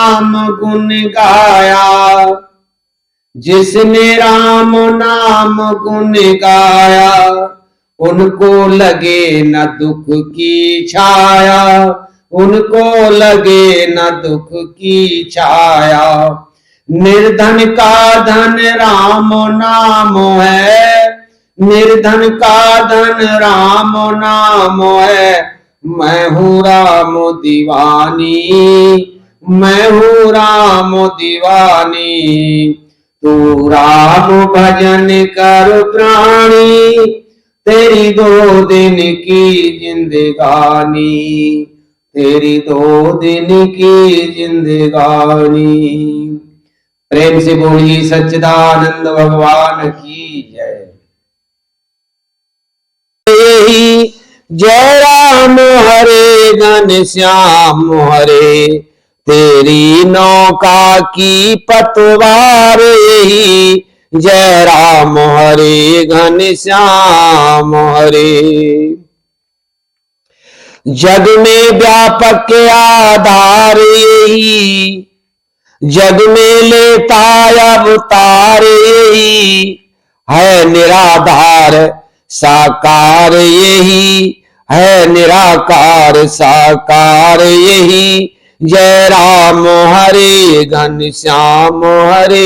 नाम गुण गाया, जिसने राम नाम गुण गाया, उनको लगे न दुख की छाया, उनको लगे न दुख की छाया। निर्धन का धन राम नाम है, निर्धन का धन राम नाम है। मैं हूँ राम दीवानी, मैं हूँ राम दीवानी। तू राम भजन कर प्राणी, तेरी 2 दिन की जिंदगानी, तेरी 2 दिन की जिंदगानी। प्रेम से बोलिए सच्चिदानंद भगवान की जय। जय राम हरे घन श्याम हरे, तेरी नौका की पतवार यही। जय राम हरे घन श्याम हरे। जग में व्यापक आधार यही, जग में लेता अवतार यही। है निराधार साकार यही, है निराकार साकार यही। जय राम हरे घन श्याम हरे।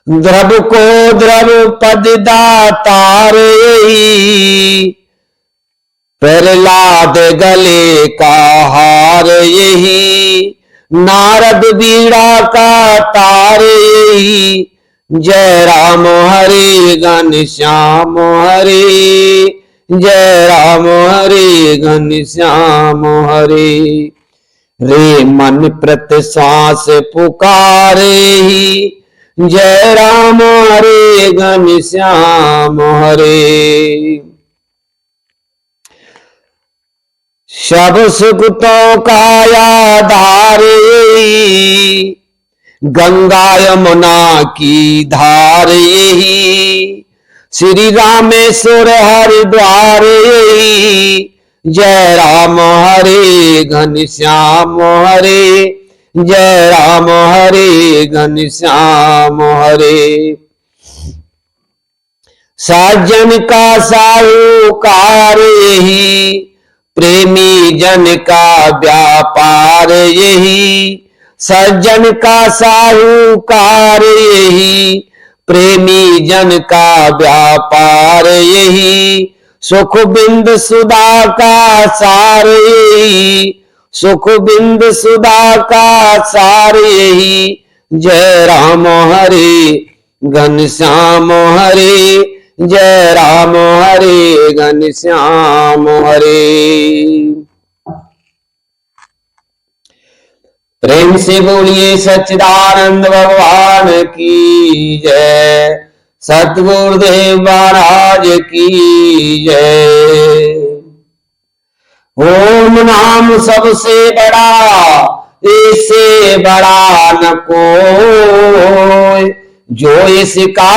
द्रव को द्रव पद दातार यही, प्रहलाद गले का हार यही। नारद बीड़ा का तार यही। जय राम हरे घन श्याम हरे, जय राम हरे घन श्याम हरे। रे मन प्रत श्वास पुकारे ही, जय राम हरे घन श्याम हरे। सब सुखों का आधार यही, गंगा यमुना की धार यही। श्री रामेश्वर हरिद्वार यही। जय राम हरे घन श्याम हरे, जय राम हरे घन श्याम हरे। सज्जन का साहूकार यही, प्रेमी जन का व्यापार यही। सज्जन का साहूकार यही, प्रेमी जन का व्यापार यही। सुख बिंद सुधा का सार यही, सुख बिंद सुधा का सार यही। जय राम हरे घन श्याम हरे, जय राम हरे घन श्याम हरे। प्रेम से बोलिए सच्चिदानंद भगवान की जय, सतगुरुदेव महाराज की जय। ओम नाम सबसे बड़ा, इससे बड़ा न कोई। जो इसका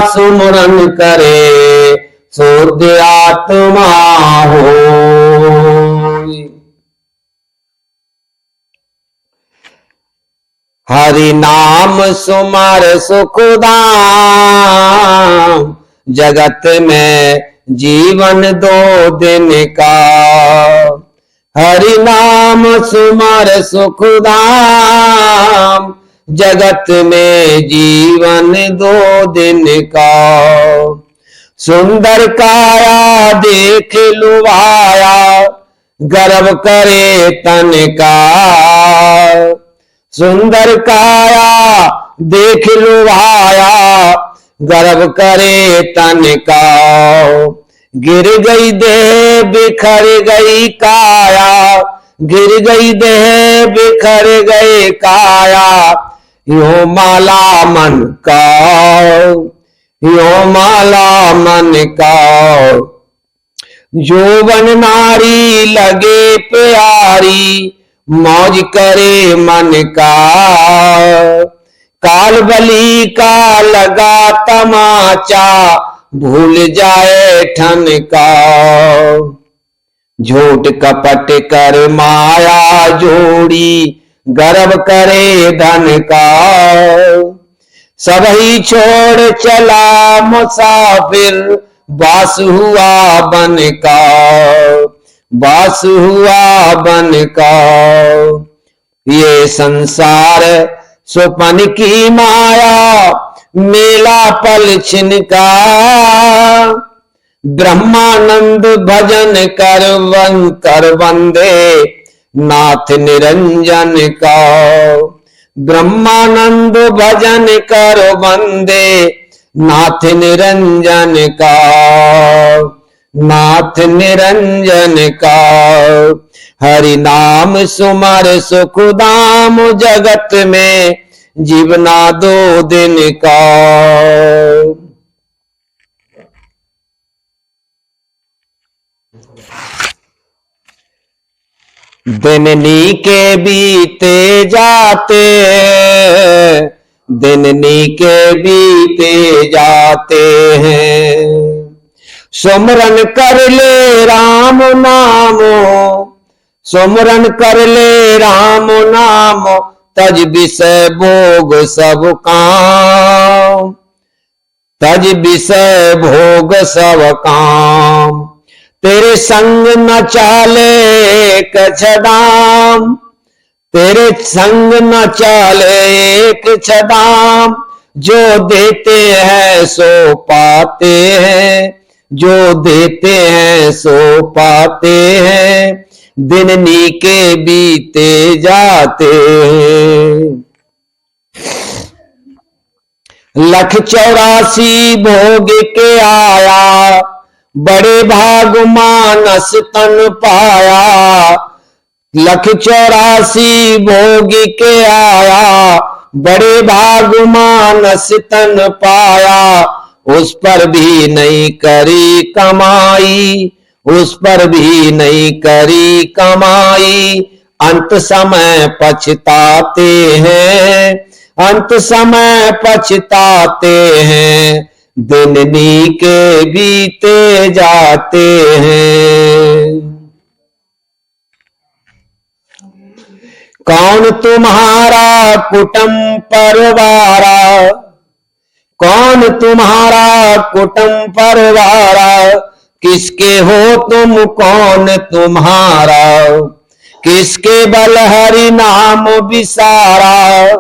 सुमरन करे, शुद्ध आत्मा हो। हरि नाम सुमर सुखदाम, जगत में जीवन 2 दिन का। हरि नाम सुमर सुखदाम, जगत में जीवन 2 दिन का। सुंदर काया देख लुभाया, गर्व करे तन का। सुंदर काया देख लुभाया, गर्व करे तन का। गिर गई देह बिखर गई काया, गिर गई देह बिखर गए काया। यो माला मन का, यो माला मन का। यौवन नारी लगे प्यारी, मौज करे मन का। काल बली का लगा तमाचा, भूल जाए ठन का। झूठ कपट कर माया जोड़ी, गर्व करे धन का। सबही छोड़ चला मुसाफिर, बास हुआ बन का, बास हुआ बन का। ये संसार स्वप्न की माया, मेला पल छिन का। ब्रह्मानंद भजन कर वंदे, नाथ निरंजन का। ब्रह्मानंद भजन कर वंदे, नाथ निरंजन का, नाथ निरंजन का। हरि नाम सुमर सुख दाम, जगत में जीवना 2 दिन का। दिननी के बीते जाते, दिननी के बीते जाते हैं। सुमरन कर ले राम नामो, सुमरन कर ले राम नाम, तज विषय भोग सब काम, तज विषय भोग सब काम। तेरे संग न चाले कछदाम, तेरे संग न चाले एक छदाम। जो देते हैं सो पाते हैं, जो देते हैं सो पाते हैं। दिननी के बीते जाते हैं। 184 भोग के आया, बड़े भाग मानस तन पाया। 184 भोग के आया, बड़े भाग मानस तन पाया। उस पर भी नहीं करी कमाई, उस पर भी नहीं करी कमाई। अंत समय पछताते हैं, अंत समय पछताते हैं। दिननी के बीते जाते हैं। कौन तुम्हारा कुटुंब परिवारा, कौन तुम्हारा कुटुंब परिवारा। किसके हो तुम कौन तुम्हारा, किसके बल हरि नाम विसारा,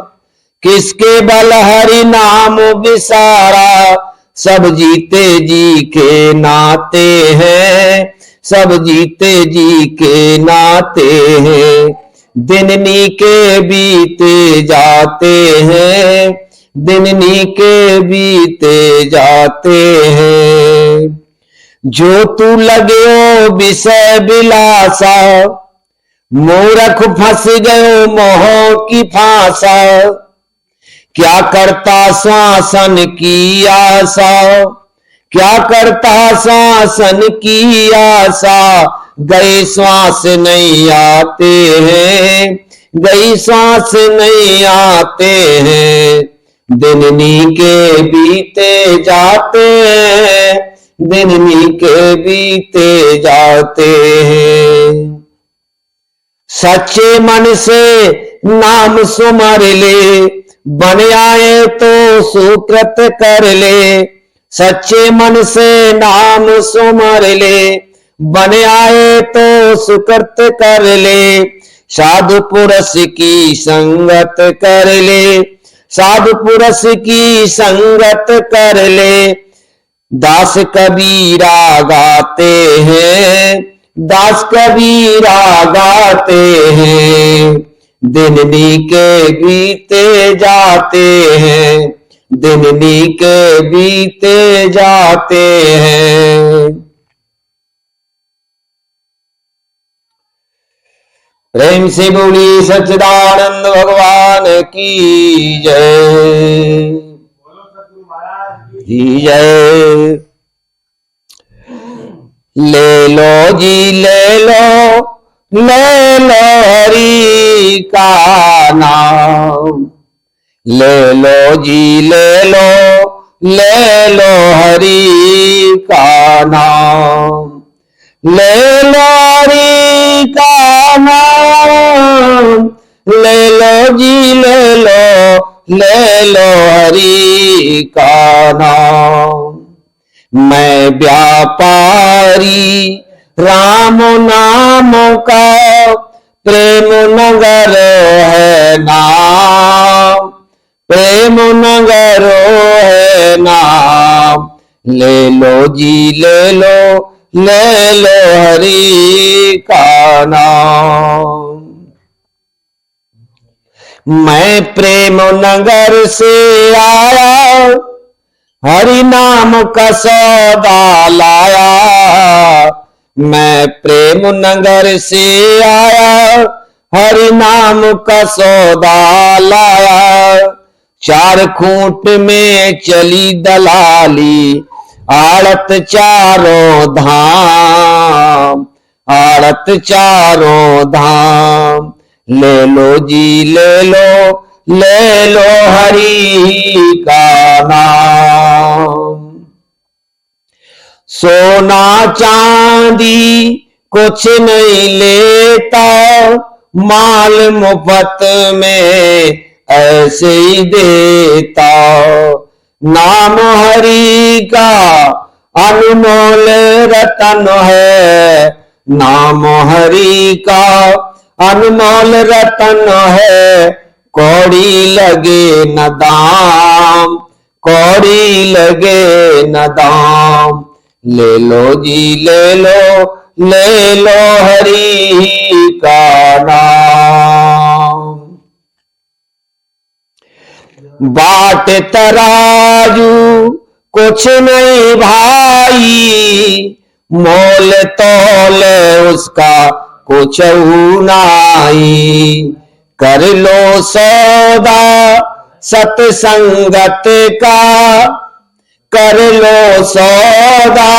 किसके बल हरि नाम विसारा। सब जीते जी के नाते हैं, सब जीते जी के नाते हैं। दिननी के बीते जाते हैं, दिननी के बीते जाते हैं। जो तू लगे विषय विलासा, मूर्ख फंस गयो मोह की फांसा। क्या करता शासन की आशा, क्या करता शासन की आशा। गए श्वास नहीं आते हैं, गई श्वास नहीं आते हैं। दिननी के बीते जाते हैं, दिननी के बीते जाते हैं। सच्चे मन से नाम सुमर ले, बन आए तो सुकृत कर ले। सच्चे मन से नाम सुमर ले, बन आए तो सुकृत कर ले। साधु पुरुष की संगत कर ले, साधु पुरुष की संगत कर ले। दास कबीरा गाते हैं, दास कबीरा गाते हैं। दिननी के बीते जाते हैं, दिननी के बीते जाते हैं। प्रेम से बोली सच्चिदानंद भगवान की जय, की जय। ले लो जी ले लो, ले लो हरि का नाम। ले लो जी ले लो, ले लो हरि का नाम। ले लो हरि का नाम, ले लो जी ले लो हरि का नाम। मैं व्यापारी राम नाम का, प्रेम नगर है नाम, प्रेम नगर है नाम। ले लो जी ले लो हरि का नाम। मैं प्रेम नगर से आया, हरि नाम का सौदा लाया। मैं प्रेम नगर से आया, हरि नाम का सौदा लाया। चार खूंट में चली दलाली, आड़त चारों धाम, आड़त चारों धाम। ले लो जी ले लो हरि का नाम। सोना चांदी कुछ नहीं लेता, माल मुफ्त में ऐसे ही देता। नाम हरि का अनमोल रतन है, नाम हरि का अनमोल रतन है। कौड़ी लगे न दाम, कौड़ी लगे न दाम। ले लो जी ले लो हरि का नाम। बाट तराजू कुछ नहीं भाई, मोल तोल उसका कुछ नाई। कर लो सौदा सतसंगत का, कर लो सौदा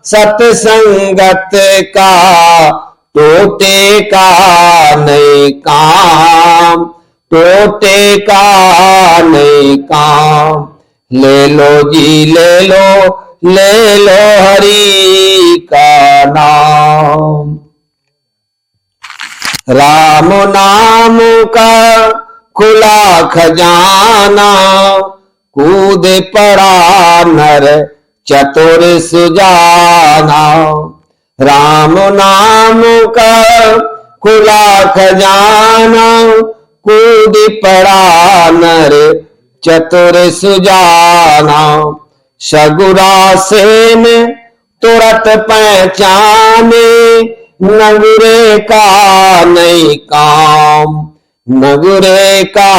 सतसंगत का। टोटे का नहीं काम, टोटे का नहीं काम। ले लो जी ले लो हरि का नाम। राम नाम का खुला खजाना, कूद पड़ा नर चतुर सुजाना। राम नाम का खुला खजाना, कूद पड़ा नर चतुर सुजाना। सगुरा सेन तुरंत पहचाने, नगुरे का नहीं काम, नगुरे का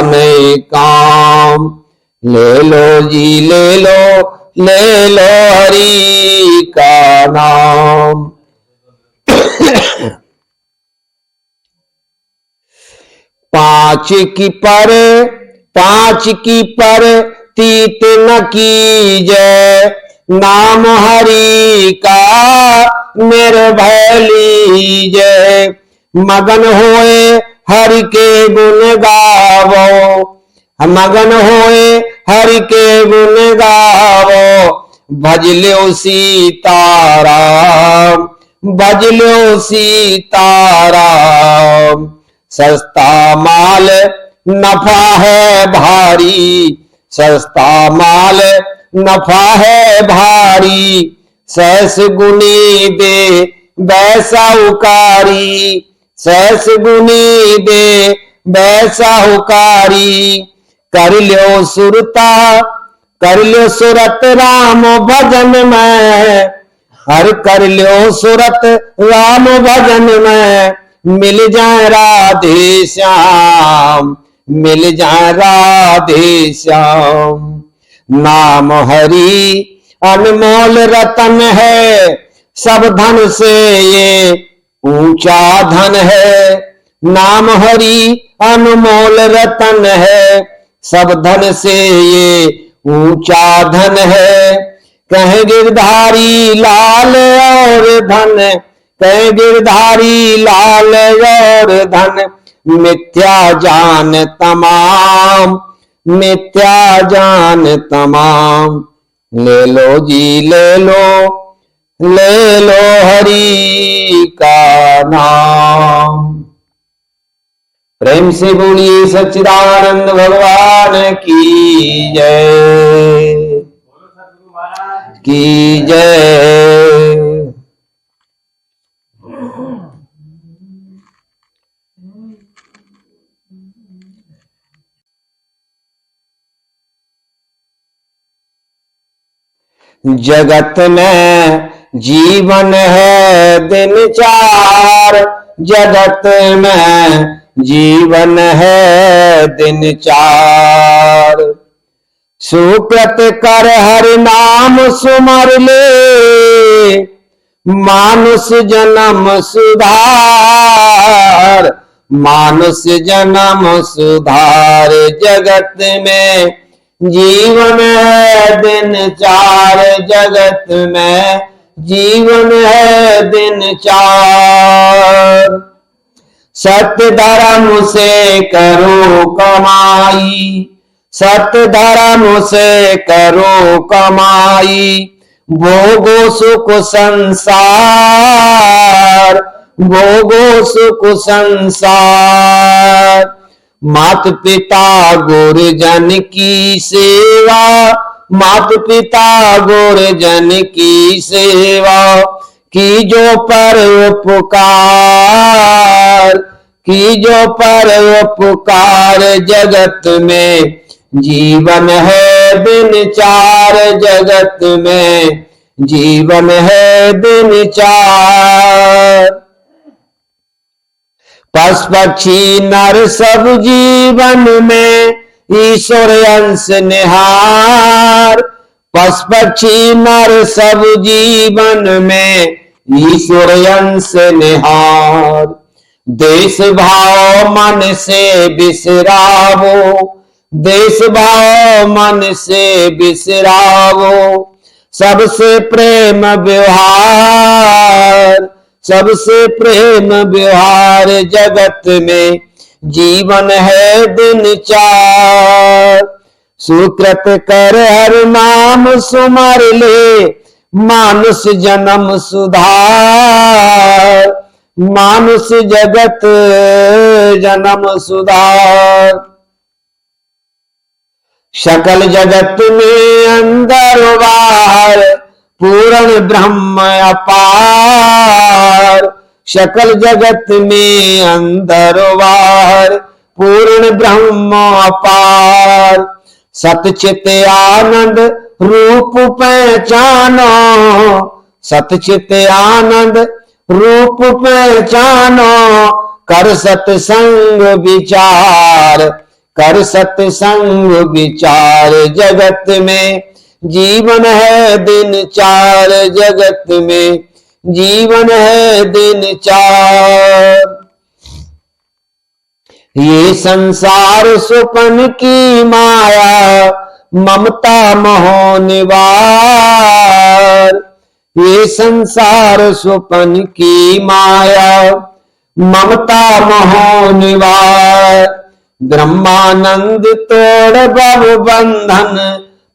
नहीं काम। ले लो जी ले लो हरि का नाम। पांच की पर तीत न कीजय, नाम हरि का निर्भय लीजय। मगन होए हरि के गुण गावो, मगन होए हरि के गुण गावो। भज लो सीताराम, भज लो सीताराम। सस्ता माल नफा है भारी, सस्ता माल नफा है भारी। सहस गुनी दे बैसाहुकारी, सहस गुनी दे बैसाहुकारी। कर लो सुरता, कर लो सुरत राम भजन में, हर कर लो सुरत राम भजन में। मिल जाए राधे श्याम, मिल जाए राधे श्याम। नाम हरि अनमोल रतन है, सब धन से ये ऊंचा धन है। नाम हरि अनमोल रतन है, सब धन से ये ऊंचा धन है। कहे गिरधारी लाल और धन, कहे गिरधारी लाल और धन। मिथ्या जान तमाम, मिथ्या जान तमाम। ले लो जी ले ले लो हरि का नाम। प्रेम से बोलिए सच्चिदानंद भगवान की जय, की जय। जगत में जीवन है दिन चार, जगत में जीवन है दिन चार। सुकृत कर हरि नाम सुमर ले, मानुष जन्म सुधार, मानुष जन्म सुधार। जगत में जीवन है दिन चार, जगत में जीवन है दिन चार। सत्य धर्म से करो कमाई, सत्य धर्म से करो कमाई। भोगो सुख संसार, भोगो सुख संसार। मात पिता गुरुजन की सेवा, मात पिता गुरुजन की सेवा। की जो पर उपकार, की जो पर उपकार। जगत में जीवन है दिन चार, जगत में जीवन है दिन चार। पशु पक्षी नर सब जीवन में ईश्वर अंश निहार। पशु पक्षी नर सब जीवन में ईश्वर अंश निहार। देश भाव मन से बिसरावो, देश भाव मन से बिसरावो। सबसे प्रेम व्यवहार, सबसे प्रेम व्यवहार। जगत में जीवन है दिन चार। सुकृत कर हर नाम सुमर ले, मानुष जन्म सुधार, मानुष जगत जन्म सुधार। सकल जगत में अंदर बाहर, पूर्ण ब्रह्म अपार। सकल जगत में अंदर बाहर, पूर्ण ब्रह्म अपार। सतचित आनंद रूप पहचानो, सतचित आनंद रूप पहचानो। कर सत्संग विचार, कर सत्संग विचार। जगत में जीवन है दिन चार, जगत में जीवन है दिन चार। ये संसार सुपन की माया, ममता मोह निवार। ये संसार सुपन की माया, ममता मोह निवार। ब्रह्मानंद तोड़ भव बंधन,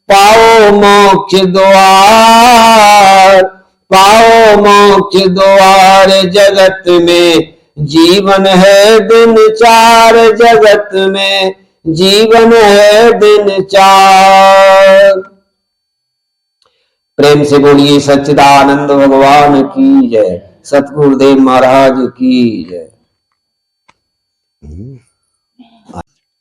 पाओ मोक्ष द्वार, पाओ मोक्ष द्वार। जगत में जीवन है दिन चार, जगत में जीवन है दिन चार। प्रेम से बोलिए सच्चिदानंद भगवान की जय, सतगुरुदेव महाराज की जय।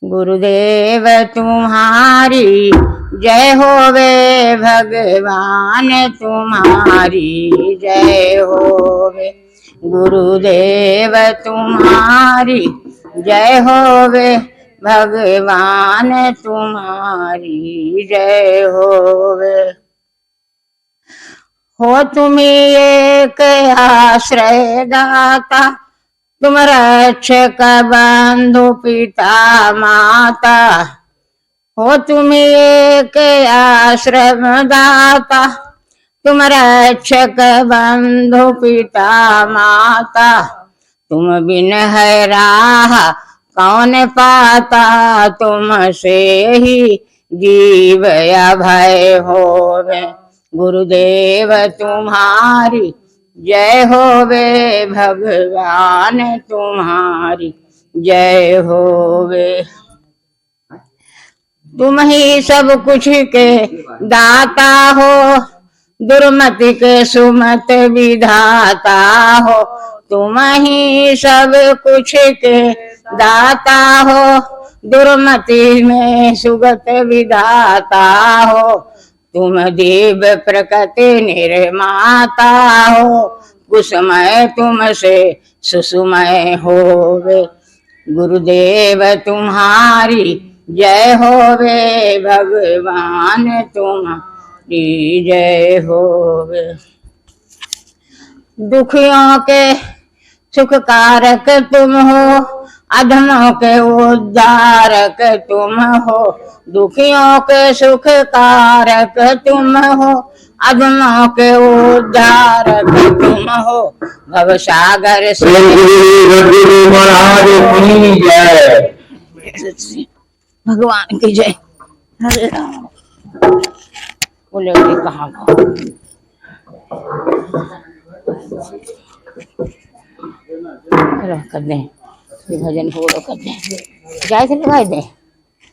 गुरुदेव तुम्हारी जय होवे, भगवान तुम्हारी जय होवे। गुरुदेव तुम्हारी जय होवे, भगवान तुम्हारी जय होवे। हो तुम एक आश्रय दाता, तुम रक्षक बंधु पिता माता। हो तुम एक आश्रम दाता, तुम रक्षक बंधु पिता माता। तुम बिन है राह कौन पाता, तुम से ही जीव अभय होवे। गुरुदेव तुम्हारी जय होवे, भगवान तुम्हारी जय होवे। तुम ही सब कुछ के दाता हो, दुर्मति के सुमत विधाता हो। तुम ही सब कुछ के दाता हो, दुर्मति में सुगत विधाता हो। तुम देव प्रकृति निर्माता हो, कुसमय तुमसे सुसुमय होवे। गुरुदेव तुम्हारी जय होवे, भगवान तुम्हारी जय होवे। दुखियों के सुख कारक तुम हो, अधमों के उद्धारक तुम हो। दुखियों के सुख कारक तुम हो, अधमों के उद्धारक तुम हो। भवसागर से भगवान की जय। हरे राम। बोले कहाँ कर दे भजन पूरा कर दे, जय से लगाई दे।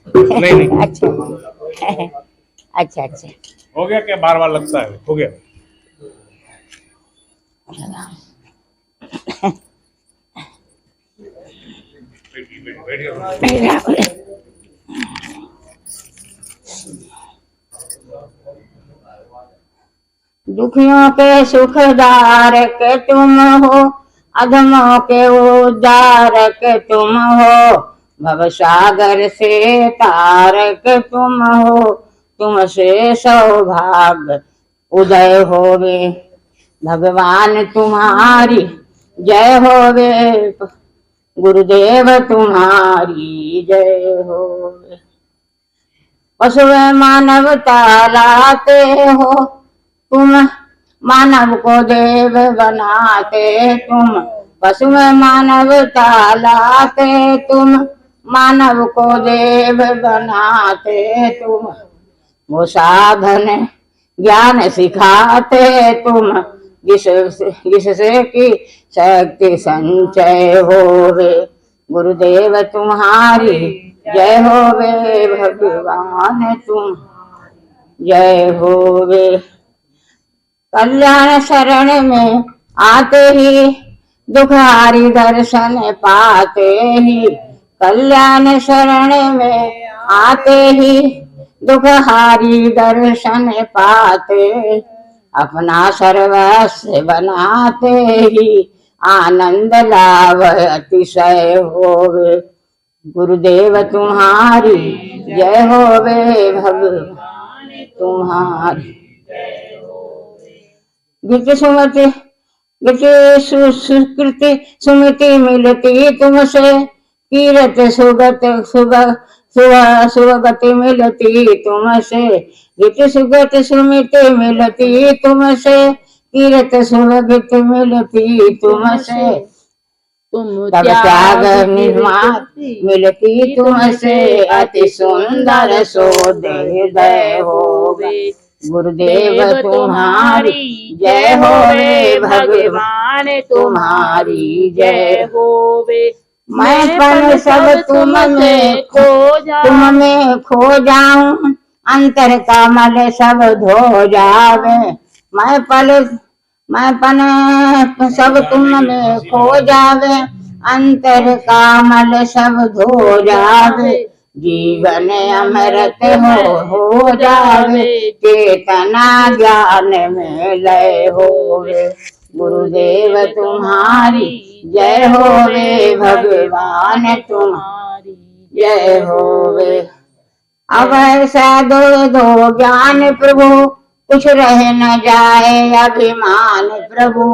नहीं अच्छा अच्छा अच्छा हो गया क्या? बार बार लगता है, हो गया। दुखियों के सुखदारक तुम हो, अधमों के उद्धारक तुम हो। भवसागर से तारक तुम हो, तुमसे सौभाग्य उदय होवे। भगवान तुम्हारी जय होवे, गुरुदेव तुम्हारी जय होवे। पशु मानवता लाते हो, तुम मानव को देव बनाते। तुम पशु में मानवता लाते, तुम मानव को देव बनाते। तुम वो साधन ज्ञान सिखाते, तुम जिससे की शक्ति संचय होवे। गुरुदेव तुम्हारी जय होवे, भगवान तुम जय होवे। कल्याण शरण में आते ही दुखारी दर्शन पाते ही। कल्याण शरण में आते ही दुखहारी दर्शन पाते। अपना सर्वस्व बनाते ही आनंद लाभ अतिशय होवे। गुरुदेव तुम्हारी जय होवे, भगवान तुम्हारी जित सुमति सुकृति सुमति मिलती तुमसे। कीरत सुगति मिलती तुमसे। जित सुगत सुमति मिलती तुमसे। कीरत सुगति मिलती तुमसे। तब त्याग निर्माण मिलती तुमसे। अति सुंदर सो दे होवे। गुरुदेव तुम्हारी जय होवे, भगवान तुम्हारी जय होवे। मैं पल सब तुम में खो जाऊं, अंतर का मल सब धो जावे। मैं पल सब तुम में खो जावे, अंतर का मल सब धो जावे। जीवन अमृत हो जावे, चेतना ज्ञान में लय होवे। गुरुदेव तुम्हारी जय होवे, भगवान तुम्हारी जय होवे। अब ऐसा दो ज्ञान प्रभु, कुछ रह न जाए अभिमान प्रभु।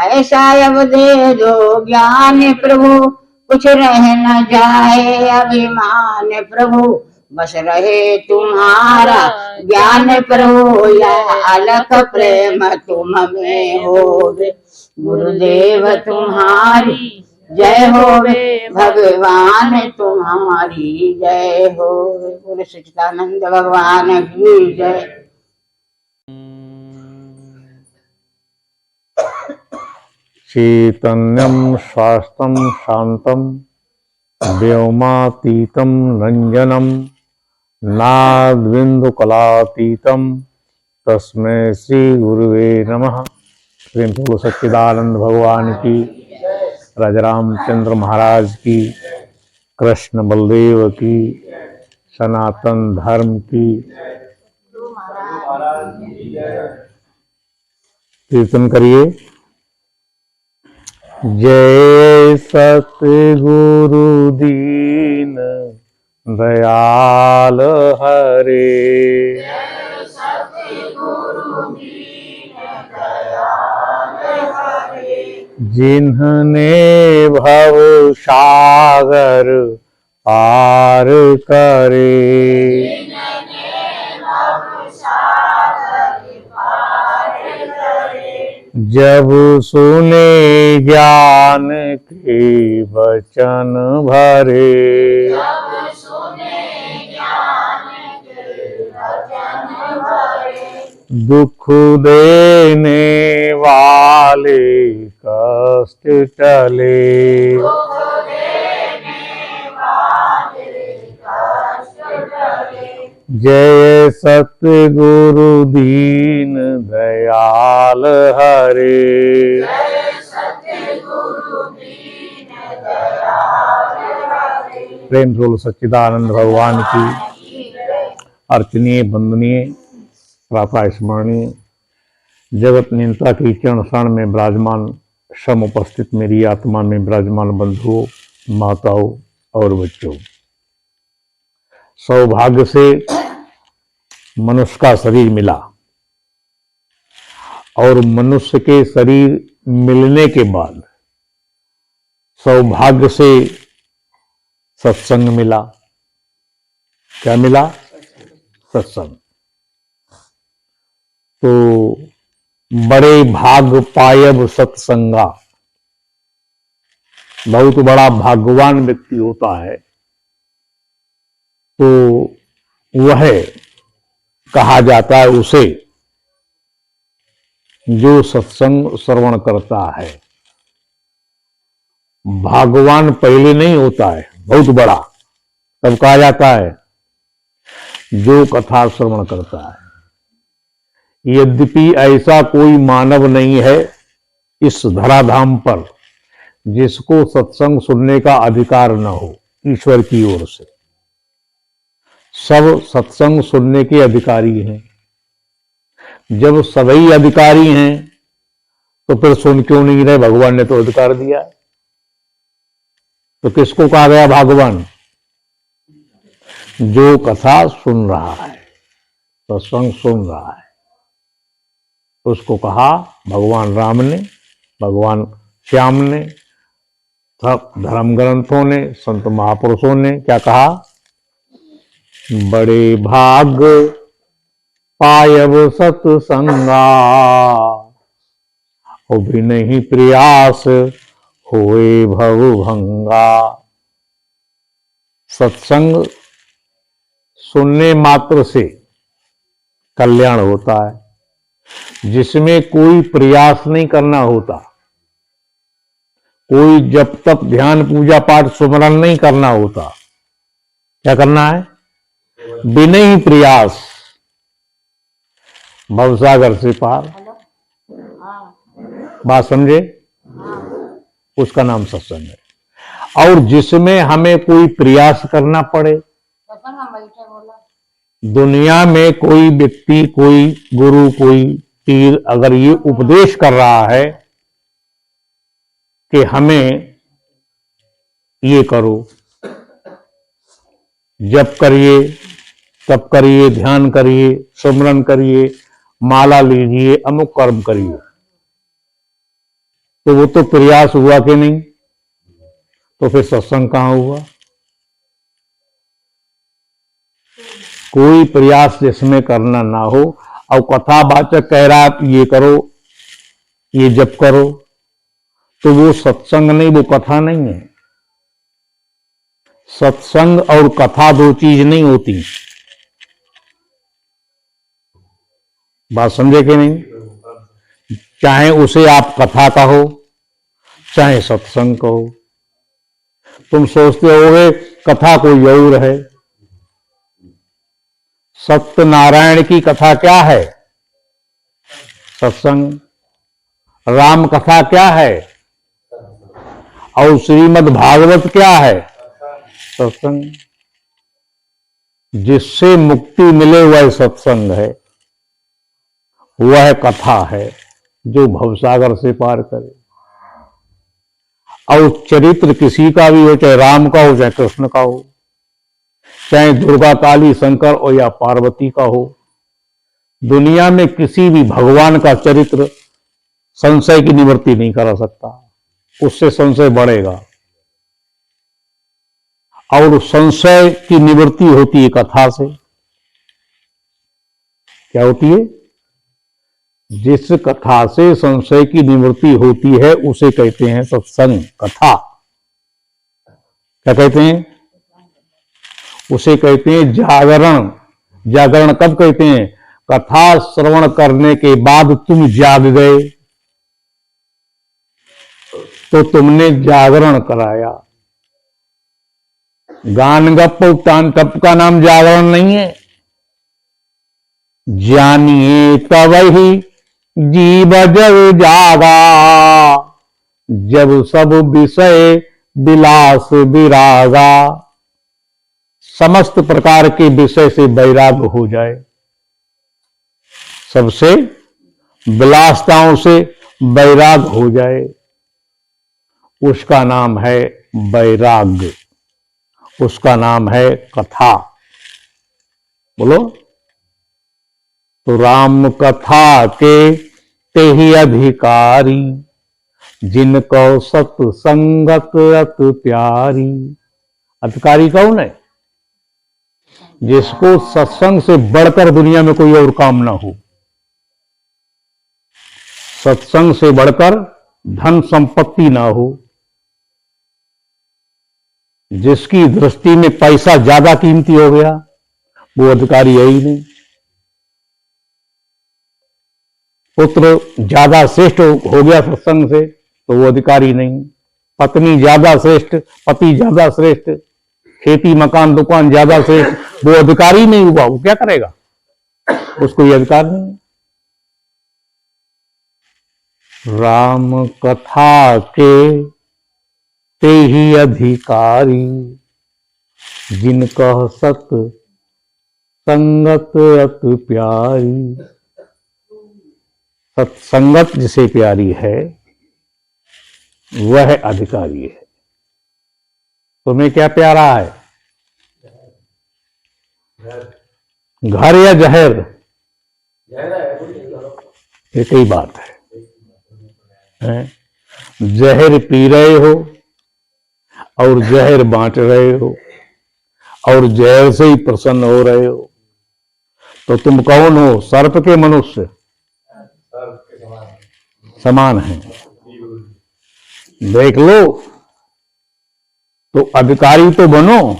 ऐसा अब दे दो ज्ञान प्रभु, कुछ रह न जाए अभिमान प्रभु। बस रहे तुम्हारा ज्ञान प्रभु, या अलख प्रेम तुम में होवे। गुरुदेव तुम्हारी जय होवे, भगवान तुम्हारी जय होवे। बोले सच्चिदानंद भगवान की जय। चैतन्यं शास्त्रं शांतं व्योमातीतं रंजनं नादबिन्दुकलातीतं तस्मै श्री गुरुवे नमः। प्रेम बोलो सच्चिदानंद भगवान की, राजा रामचंद्र महाराज की, कृष्ण बलदेव की, सनातन धर्म की। कीर्तन करिए। जय सतगुरु दीन दयाल हरे, जिन्होंने भव सागर पार करे, जब सुने ज्ञान के वचन भरे, दुख देने वाले कष्ट टले, जय सतगुरु दीन दयाल हरे। प्रेम बोलो सच्चिदानंद भगवान की। अर्चनीय वंदनीय प्रातः स्मरणीय जगत नियंता की चरण शरण में विराजमान सम उपस्थित मेरी आत्मा में विराजमान बंधुओं, माताओं और बच्चों, सौभाग्य से मनुष्य का शरीर मिला और मनुष्य के शरीर मिलने के बाद सौभाग्य से सत्संग मिला। क्या मिला? सत्संग। तो बड़े भाग पायब सत्संगा, बहुत बड़ा भाग्यवान व्यक्ति होता है तो वह कहा जाता है उसे जो सत्संग श्रवण करता है। भाग्यवान पहले नहीं होता है, बहुत बड़ा तब कहा जाता है जो कथा श्रवण करता है। यद्यपि ऐसा कोई मानव नहीं है इस धराधाम पर जिसको सत्संग सुनने का अधिकार न हो ईश्वर की ओर से। सब सत्संग सुनने के अधिकारी हैं। जब सभी अधिकारी हैं तो फिर सुन क्यों नहीं रहे? भगवान ने तो अधिकार दिया है। तो किसको कहा गया भगवान? जो कथा सुन रहा है, सत्संग सुन रहा है, उसको कहा भगवान राम ने, भगवान श्याम ने, धर्म ग्रंथों ने, संत महापुरुषों ने क्या कहा? बड़े भाग पायब सत्संगा, और भी नहीं प्रयास होए भव भंगा। सत्संग सुनने मात्र से कल्याण होता है, जिसमें कोई प्रयास नहीं करना होता, कोई जप तप ध्यान पूजा पाठ सुमरन नहीं करना होता। क्या करना है? बिना ही प्रयास भवसागर से पार। बात समझे? उसका नाम सत्संग है। और जिसमें हमें कोई प्रयास करना पड़े, दुनिया में कोई व्यक्ति, कोई गुरु, कोई पीर अगर ये उपदेश कर रहा है कि हमें ये करो, जप करिए, तप करिए, ध्यान करिए, सुमरन करिए, माला लीजिए, अमुक कर्म करिए, तो वो तो प्रयास हुआ कि नहीं? तो फिर सत्संग कहां हुआ? कोई प्रयास जिसमें करना ना हो और कथावाचक कह रहा है ये करो, ये जप करो, तो वो सत्संग नहीं, वो कथा नहीं है। सत्संग और कथा दो चीज नहीं होती। बात समझे कि नहीं? चाहे उसे आप कथा कहो, चाहे सत्संग कहो। तुम सोचते होगे कथा कोई और है। सत्यनारायण की कथा क्या है? सत्संग। राम कथा क्या है? और श्रीमद् भागवत क्या है? सत्संग। जिससे मुक्ति मिले वह सत्संग है, वह कथा है जो भवसागर से पार करे। और चरित्र किसी का भी हो, चाहे राम का हो चाहे कृष्ण का हो, चाहे दुर्गा काली शंकर और या पार्वती का हो, दुनिया में किसी भी भगवान का चरित्र संशय की निवृत्ति नहीं करा सकता। उससे संशय बढ़ेगा। और संशय की निवृत्ति होती है कथा से। क्या होती है? जिस कथा से संशय की निवृत्ति होती है उसे कहते हैं सत्संग, कथा। क्या कहते हैं? उसे कहते हैं जागरण। जागरण कब कहते हैं? कथा श्रवण करने के बाद तुम जाग गए तो तुमने जागरण कराया। गान गप तान तप का नाम जागरण नहीं है। जानिए तब ही जीव जब जागा, जब सब विषय विलास विरागा। समस्त प्रकार के विषय से वैराग हो जाए, सबसे विलासताओं से वैराग हो जाए, उसका नाम है वैराग्य। उसका नाम है कथा। बोलो। तो राम कथा के तेहि अधिकारी, जिनको सत्संगत अति प्यारी। अधिकारी कौन है? जिसको सत्संग से बढ़कर दुनिया में कोई और काम ना हो। सत्संग से बढ़कर धन संपत्ति ना हो। जिसकी दृष्टि में पैसा ज्यादा कीमती हो गया वो अधिकारी है ही नहीं। पुत्र ज्यादा श्रेष्ठ हो गया सत्संग से तो वो अधिकारी नहीं। पत्नी ज्यादा श्रेष्ठ, पति ज्यादा श्रेष्ठ, खेती मकान दुकान ज्यादा श्रेष्ठ, वो अधिकारी नहीं हुआ। वो क्या करेगा? उसको ये अधिकार नहीं। राम कथा के ते ही अधिकारी, जिनका सत संगत अति प्यारी। सत्संगत जिसे प्यारी है वह अधिकारी है। तुम्हें क्या प्यारा है? घर या जहर? एक ही बात है। जहर पी रहे हो और जहर बांट रहे हो और जहर से ही प्रसन्न हो रहे हो, तो तुम कौन हो? सर्प के मनुष्य? समान है। देख लो तो अधिकारी तो बनो।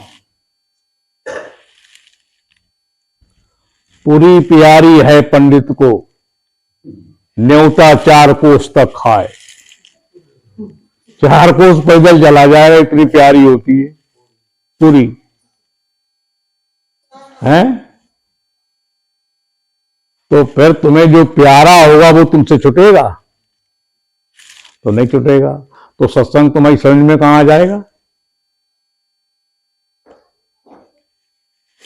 पूरी प्यारी है पंडित को, न्योता 4 कोस तक खाए। 4 कोस पैदल चला जाएगा, इतनी प्यारी होती है पूरी है। तो फिर तुम्हें जो प्यारा होगा वो तुमसे छुटेगा? तो नहीं छुटेगा। तो सत्संग तुम्हारी समझ में कहां आ जाएगा?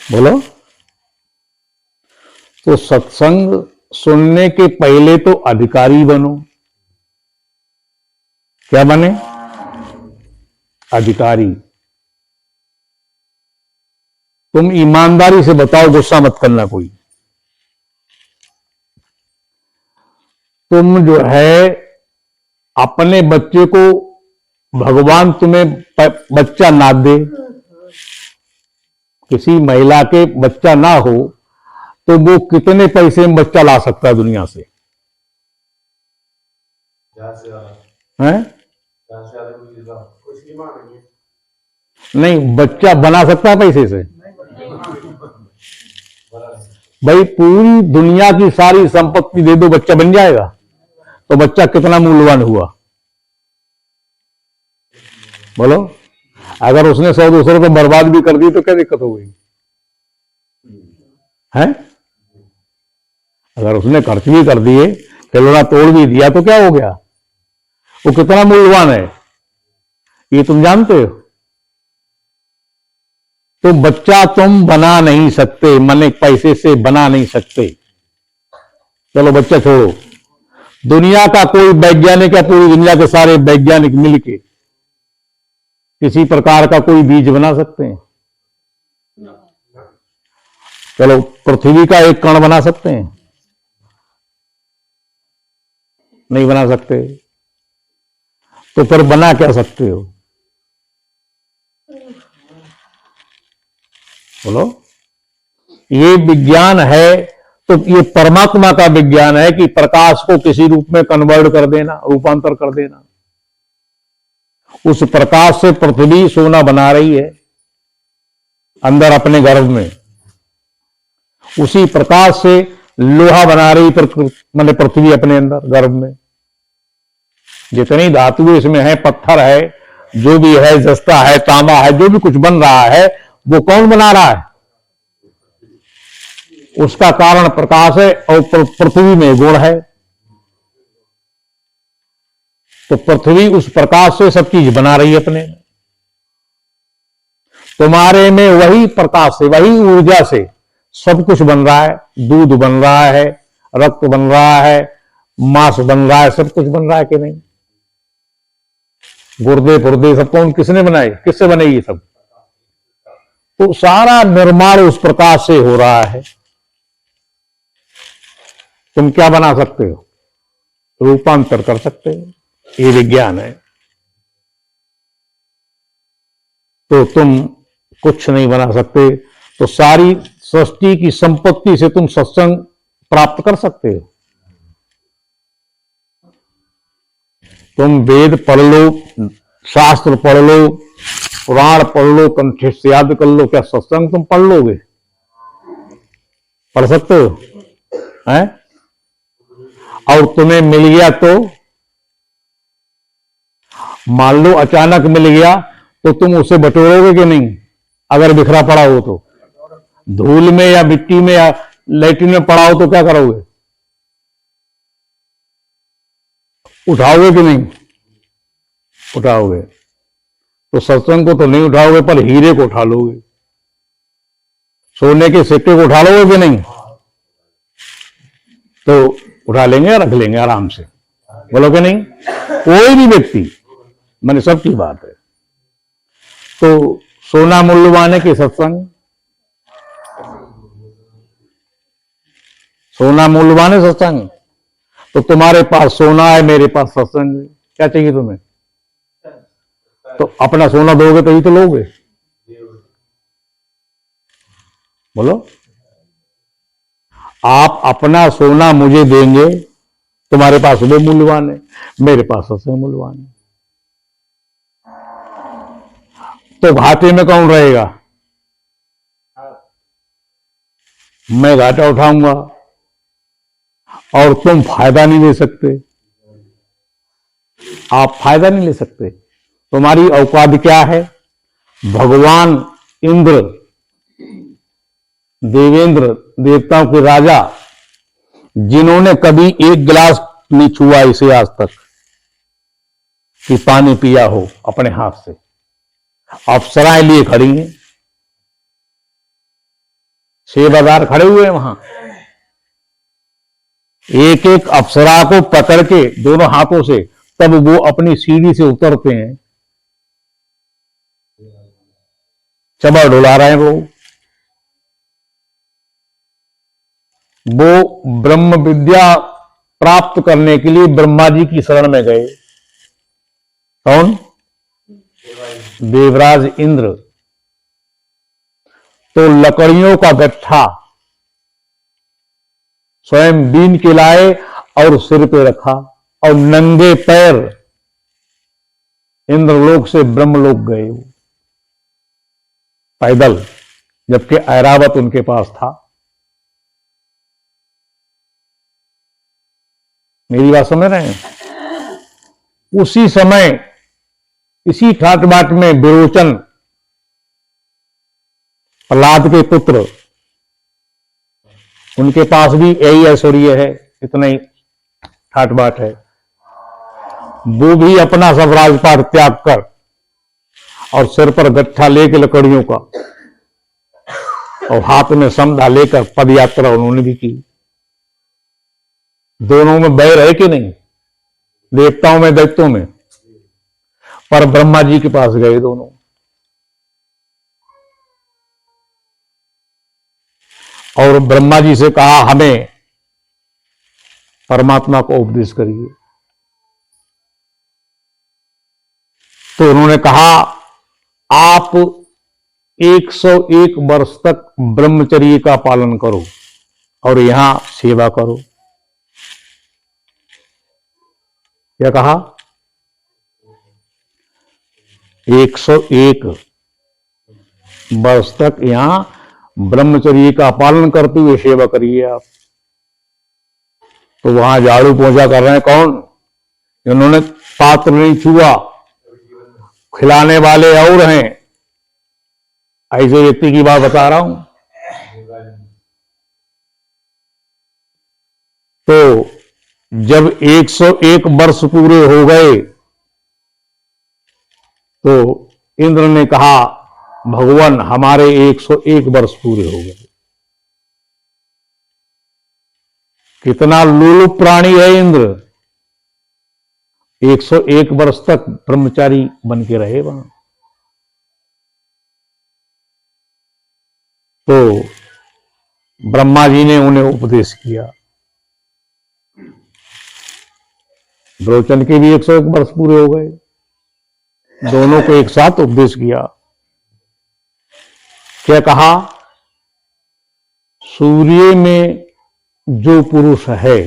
बोलो। तो सत्संग सुनने के पहले तो अधिकारी बनो। क्या बने? अधिकारी। तुम ईमानदारी से बताओ, गुस्सा मत करना कोई। तुम जो है अपने बच्चे को, भगवान तुम्हें बच्चा ना दे, किसी महिला के बच्चा ना हो, तो वो कितने पैसे में बच्चा ला सकता है दुनिया से? हैं? नहीं, बच्चा बना सकता है पैसे से? भाई पूरी दुनिया की सारी संपत्ति दे दो, बच्चा बन जाएगा? तो बच्चा कितना मूल्यवान हुआ? बोलो, अगर उसने 100-200 रुपये बर्बाद भी कर दी तो क्या दिक्कत हो गई है? अगर उसने खर्च भी कर दिए, खिलौना तोड़ भी दिया तो क्या हो गया? वो कितना मूल्यवान है ये तुम जानते हो? तो बच्चा तुम बना नहीं सकते, मने पैसे से बना नहीं सकते। चलो बच्चा छोड़ो, दुनिया का कोई वैज्ञानिक या पूरी दुनिया के सारे वैज्ञानिक मिलके किसी प्रकार का कोई बीज बना सकते हैं? चलो पृथ्वी का एक कण बना सकते हैं? नहीं बना सकते। तो फिर बना क्या सकते हो? बोलो। ये विज्ञान है तो ये परमात्मा का विज्ञान है कि प्रकाश को किसी रूप में कन्वर्ट कर देना, रूपांतर कर देना। उस प्रकाश से पृथ्वी सोना बना रही है अंदर अपने गर्भ में, उसी प्रकाश से लोहा बना रही मैंने पृथ्वी अपने अंदर गर्भ में। जितनी धातु इसमें है, पत्थर है, जो भी है, जस्ता है, तांबा है, जो भी कुछ बन रहा है वो कौन बना रहा है? उसका कारण प्रकाश है और पृथ्वी में गुण है। तो पृथ्वी उस प्रकाश से सब चीज बना रही है अपने। तुम्हारे में वही प्रकाश से, वही ऊर्जा से सब कुछ बन रहा है। दूध बन रहा है, रक्त बन रहा है, मांस बन रहा है, सब कुछ बन रहा है कि नहीं? गुर्दे पुर्दे सब कौन, किसने बनाए, किससे बने ये सब? तो सारा निर्माण उस प्रकाश से हो रहा है। तुम क्या बना सकते हो? रूपांतर कर सकते हो, ये विज्ञान है। तो तुम कुछ नहीं बना सकते। तो सारी सृष्टि की संपत्ति से तुम सत्संग प्राप्त कर सकते हो। तुम वेद पढ़ लो, शास्त्र पढ़ लो, पुराण पढ़ लो, कंठ से याद कर लो, क्या सत्संग तुम पढ़ लोगे? पढ़ सकते हो? हैं? और तुम्हें मिल गया तो मान लो अचानक मिल गया तो तुम उसे बटोरोगे कि नहीं? अगर बिखरा पड़ा हो तो, धूल में या मिट्टी में या लैट्रिन में पड़ा हो तो क्या करोगे? उठाओगे कि नहीं? उठाओगे। तो सत्संग को तो नहीं उठाओगे, पर हीरे को उठा लोगे, सोने के सिक्के को उठा लोगे कि नहीं? तो उठा लेंगे, रख लेंगे आराम से, बोलो कि नहीं? कोई भी व्यक्ति, मैंने सबकी बात है। तो सोना मूल्यवान है कि सत्संग? सोना मूल्यवान है सत्संग? तो तुम्हारे पास सोना है, मेरे पास सत्संग है, क्या चाहिए तुम्हें? तो अपना सोना दोगे तो ही तो लोगे, बोलो। आप अपना सोना मुझे देंगे, तुम्हारे पास वो मूल्यवान है, मेरे पास सत्संग मूल्यवान है। तो घाटे में कौन रहेगा? मैं घाटा उठाऊंगा और तुम फायदा नहीं ले सकते। आप फायदा नहीं ले सकते। तुम्हारी औकात क्या है? भगवान इंद्र, देवेंद्र, देवताओं के राजा, जिन्होंने कभी एक गिलास नहीं छुआ इसे आज तक कि पानी पिया हो अपने हाथ से, अप्सराएं लिए खड़ी हैं, सेवादार खड़े हुए हैं वहां, एक एक अप्सरा को पकड़ के दोनों हाथों से, तब वो अपनी सीढ़ी से उतरते हैं। चबर डुला रहे हैं वो ब्रह्म विद्या प्राप्त करने के लिए ब्रह्मा जी की शरण में गए। कौन? देवराज इंद्र। तो लकड़ियों का गट्ठा स्वयं बीन के लाए और सिर पे रखा और नंगे पैर इंद्रलोक से ब्रह्मलोक गए वो, पैदल, जबकि ऐरावत उनके पास था। मेरी बात समझ रहे हैं? उसी समय इसी ठाट बाट में विरोचन, प्रहलाद के पुत्र, उनके पास भी यही ऐश्वर्य है, इतना ही ठाट बाट है। वो भी अपना सब राजपाट त्याग कर और सिर पर गट्ठा लेकर लकड़ियों का और हाथ में समधा लेकर पद यात्रा उन्होंने भी की। दोनों में बैर है कि नहीं? देवताओं में, दैत्यों में। पर ब्रह्मा जी के पास गए दोनों। और ब्रह्मा जी से कहा हमें परमात्मा को उपदेश करिए। तो उन्होंने कहा आप 101 वर्ष तक ब्रह्मचर्य का पालन करो और यहां सेवा करो। क्या कहा? 101 वर्ष तक यहां ब्रह्मचर्य का पालन करते हुए सेवा करिए आप। तो वहां झाड़ू पोंछा कर रहे हैं कौन? इन्होंने पात्र नहीं छुआ, खिलाने वाले और हैं। ऐसे व्यक्ति की बात बता रहा हूं। तो जब 101 वर्ष पूरे हो गए तो इंद्र ने कहा भगवान हमारे 101 वर्ष पूरे हो गए। कितना लोलुप प्राणी है इंद्र, 101 वर्ष तक ब्रह्मचारी बन के रहे वहां। तो ब्रह्मा जी ने उन्हें उपदेश किया। विरोचन के भी 101 वर्ष पूरे हो गए, दोनों को एक साथ उपदेश किया। क्या कहा? सूर्य में जो पुरुष है,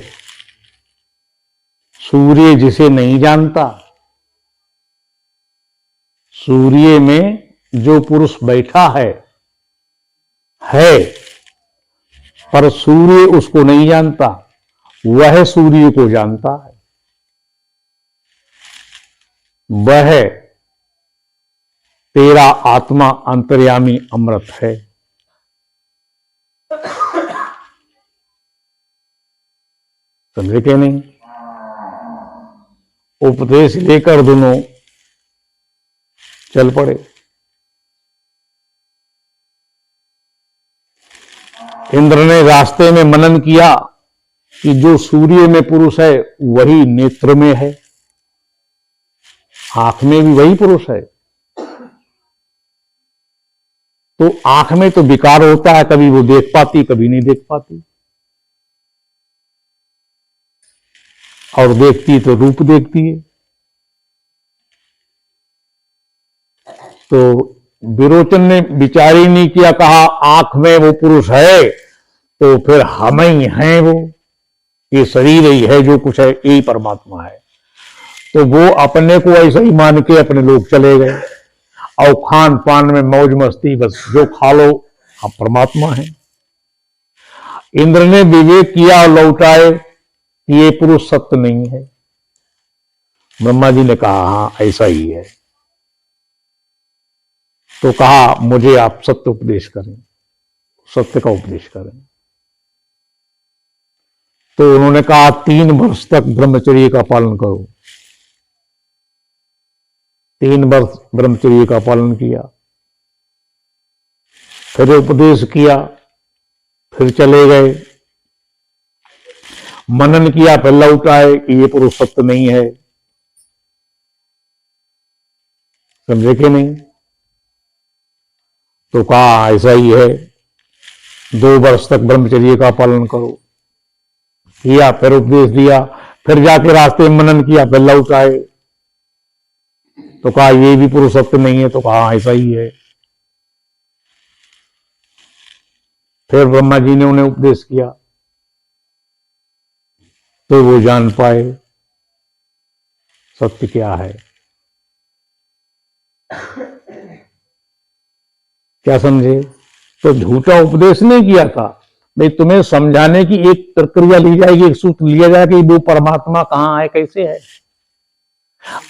सूर्य जिसे नहीं जानता, सूर्य में जो पुरुष बैठा है पर सूर्य उसको नहीं जानता, वह सूर्य को जानता है। वह तेरा आत्मा अंतर्यामी अमृत है। समझे क्या नहीं? उपदेश लेकर दोनों चल पड़े। इंद्र ने रास्ते में मनन किया कि जो सूर्य में पुरुष है वही नेत्र में है, आंख में भी वही पुरुष है। तो आंख में तो विकार होता है, कभी वो देख पाती कभी नहीं देख पाती, और देखती तो रूप देखती है। तो विरोचन ने विचार ही नहीं किया, कहा आंख में वो पुरुष है तो फिर हम ही हैं, वो ये शरीर ही है, जो कुछ है यही परमात्मा है। तो वो अपने को ऐसा ही मान के अपने लोग चले गए और खान पान में मौज मस्ती, बस जो खा लो आप परमात्मा है। इंद्र ने विवेक किया और लौटाए कि ये पुरुष सत्य नहीं है। ब्रह्मा जी ने कहा हाँ ऐसा ही है। तो कहा मुझे आप सत्य उपदेश करें, सत्य का उपदेश करें। तो उन्होंने कहा 3 वर्ष तक ब्रह्मचर्य का पालन करो। 3 वर्ष ब्रह्मचर्य का पालन किया, फिर उपदेश किया, फिर चले गए। मनन किया, फिर लौट आए कि ये पुरुष सत्य नहीं है। समझे कि नहीं? तो कहा ऐसा ही है, 2 वर्ष तक ब्रह्मचर्य का पालन करो। किया, फिर उपदेश दिया, फिर जाके रास्ते में मनन किया, फिर लौट आए। तो कहा ये भी पुरुष सत्य नहीं है। तो कहा ऐसा ही है। फिर ब्रह्मा जी ने उन्हें उपदेश किया तो वो जान पाए सत्य क्या है। क्या समझे? तो झूठा उपदेश नहीं किया था भाई, तुम्हें समझाने की एक प्रक्रिया ली जाएगी, एक सूत्र लिया जाएगा कि वो परमात्मा कहां है, कैसे है।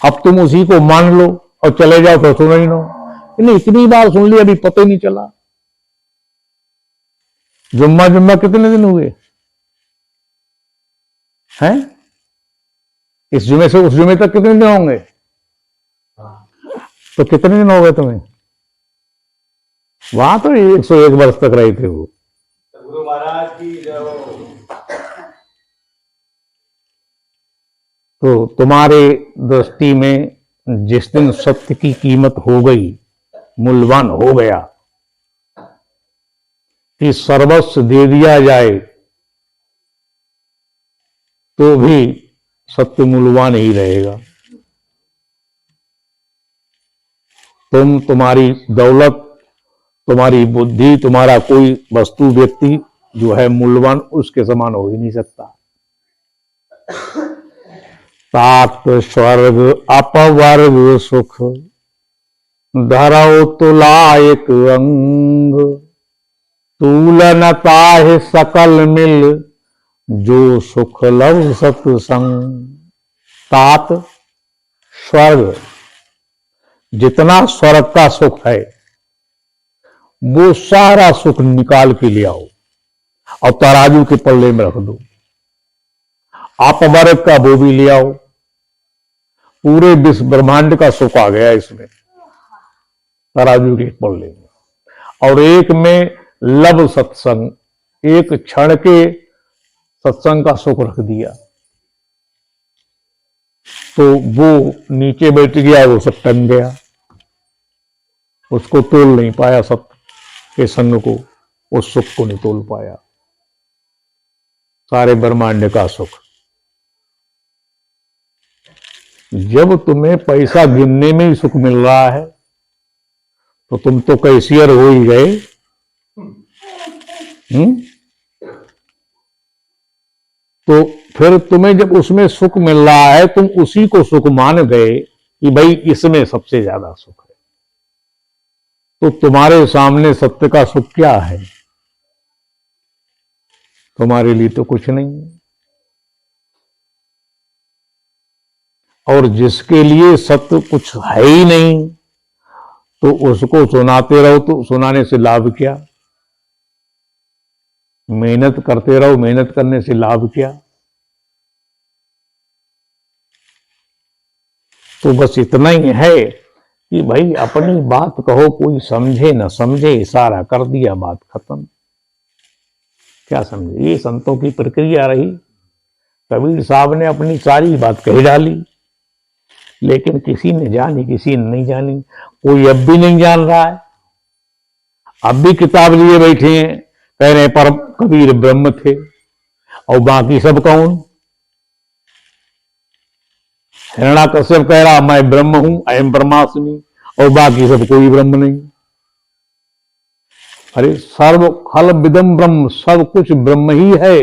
अब तुम उसी को मान लो और चले जाओ तो सुनो ही ना। इन्हें इतनी बार सुन लिया, अभी पता ही नहीं चला। जुम्मा जुम्मा कितने दिन हुए हैं? इस जुमे से उस जुमे तक कितने दिन होंगे? तो कितने दिन हो गए तुम्हें? वहां तो 101 वर्ष तक रहे थे वो। गुरु महाराज की जो तो तुम्हारे दृष्टि में जिस दिन सत्य की कीमत हो गई, मूल्यवान हो गया, कि सर्वस्व दे दिया जाए, तो भी सत्य मूल्यवान ही रहेगा। तुम्हारी दौलत, तुम्हारी बुद्धि, तुम्हारा कोई वस्तु व्यक्ति जो है मूल्यवान, उसके समान हो ही नहीं सकता। तात स्वर्ग अपवर्ग सुख, धरौ तुलायक अंग, तूलनता है सकल मिल, जो सुख लव सत्संग। तात स्वर्ग, जितना स्वर्ग का सुख है वो सारा सुख निकाल के ले आओ और तराजू के पल्ले में रख दो। अपवर्ग का वो भी ले आओ, पूरे विश्व ब्रह्मांड का सुख आ गया इसमें तराजू के पल्ले में। और एक में लव सत्संग, एक क्षण के सत्संग का सुख रख दिया, तो वो नीचे बैठ गया, वो सब टंग गया, उसको तोल नहीं पाया, सत्य के संग को, उस सुख को नहीं तोल पाया, सारे ब्रह्मांड का सुख। जब तुम्हें पैसा गिनने में ही सुख मिल रहा है तो तुम तो कैशियर हो ही गए। तो फिर तुम्हें जब उसमें सुख मिल रहा है, तुम उसी को सुख मान गए कि भाई इसमें सबसे ज्यादा सुख है। तो तुम्हारे सामने सत्य का सुख क्या है? तुम्हारे लिए तो कुछ नहीं है। और जिसके लिए सत्य कुछ है ही नहीं, तो उसको सुनाते रहो, तो सुनाने से लाभ क्या? मेहनत करते रहो, मेहनत करने से लाभ क्या? तो बस इतना ही है कि भाई अपनी बात कहो, कोई समझे न समझे, इशारा कर दिया, बात खत्म। क्या समझे? ये संतों की प्रक्रिया रही। कबीर साहब ने अपनी सारी बात कह डाली, लेकिन किसी ने जानी, किसी ने नहीं जानी। कोई अब भी नहीं जान रहा है, अब भी किताब लिए बैठे हैं, कह रहे पर कबीर ब्रह्म थे, और बाकी सब कौन? हिरण्याकश्यप कह रहा मैं ब्रह्म हूं, अयम ब्रह्मास्मि, और बाकी सब कोई ब्रह्म नहीं। अरे सर्व खल विदम ब्रह्म, सब कुछ ब्रह्म ही है।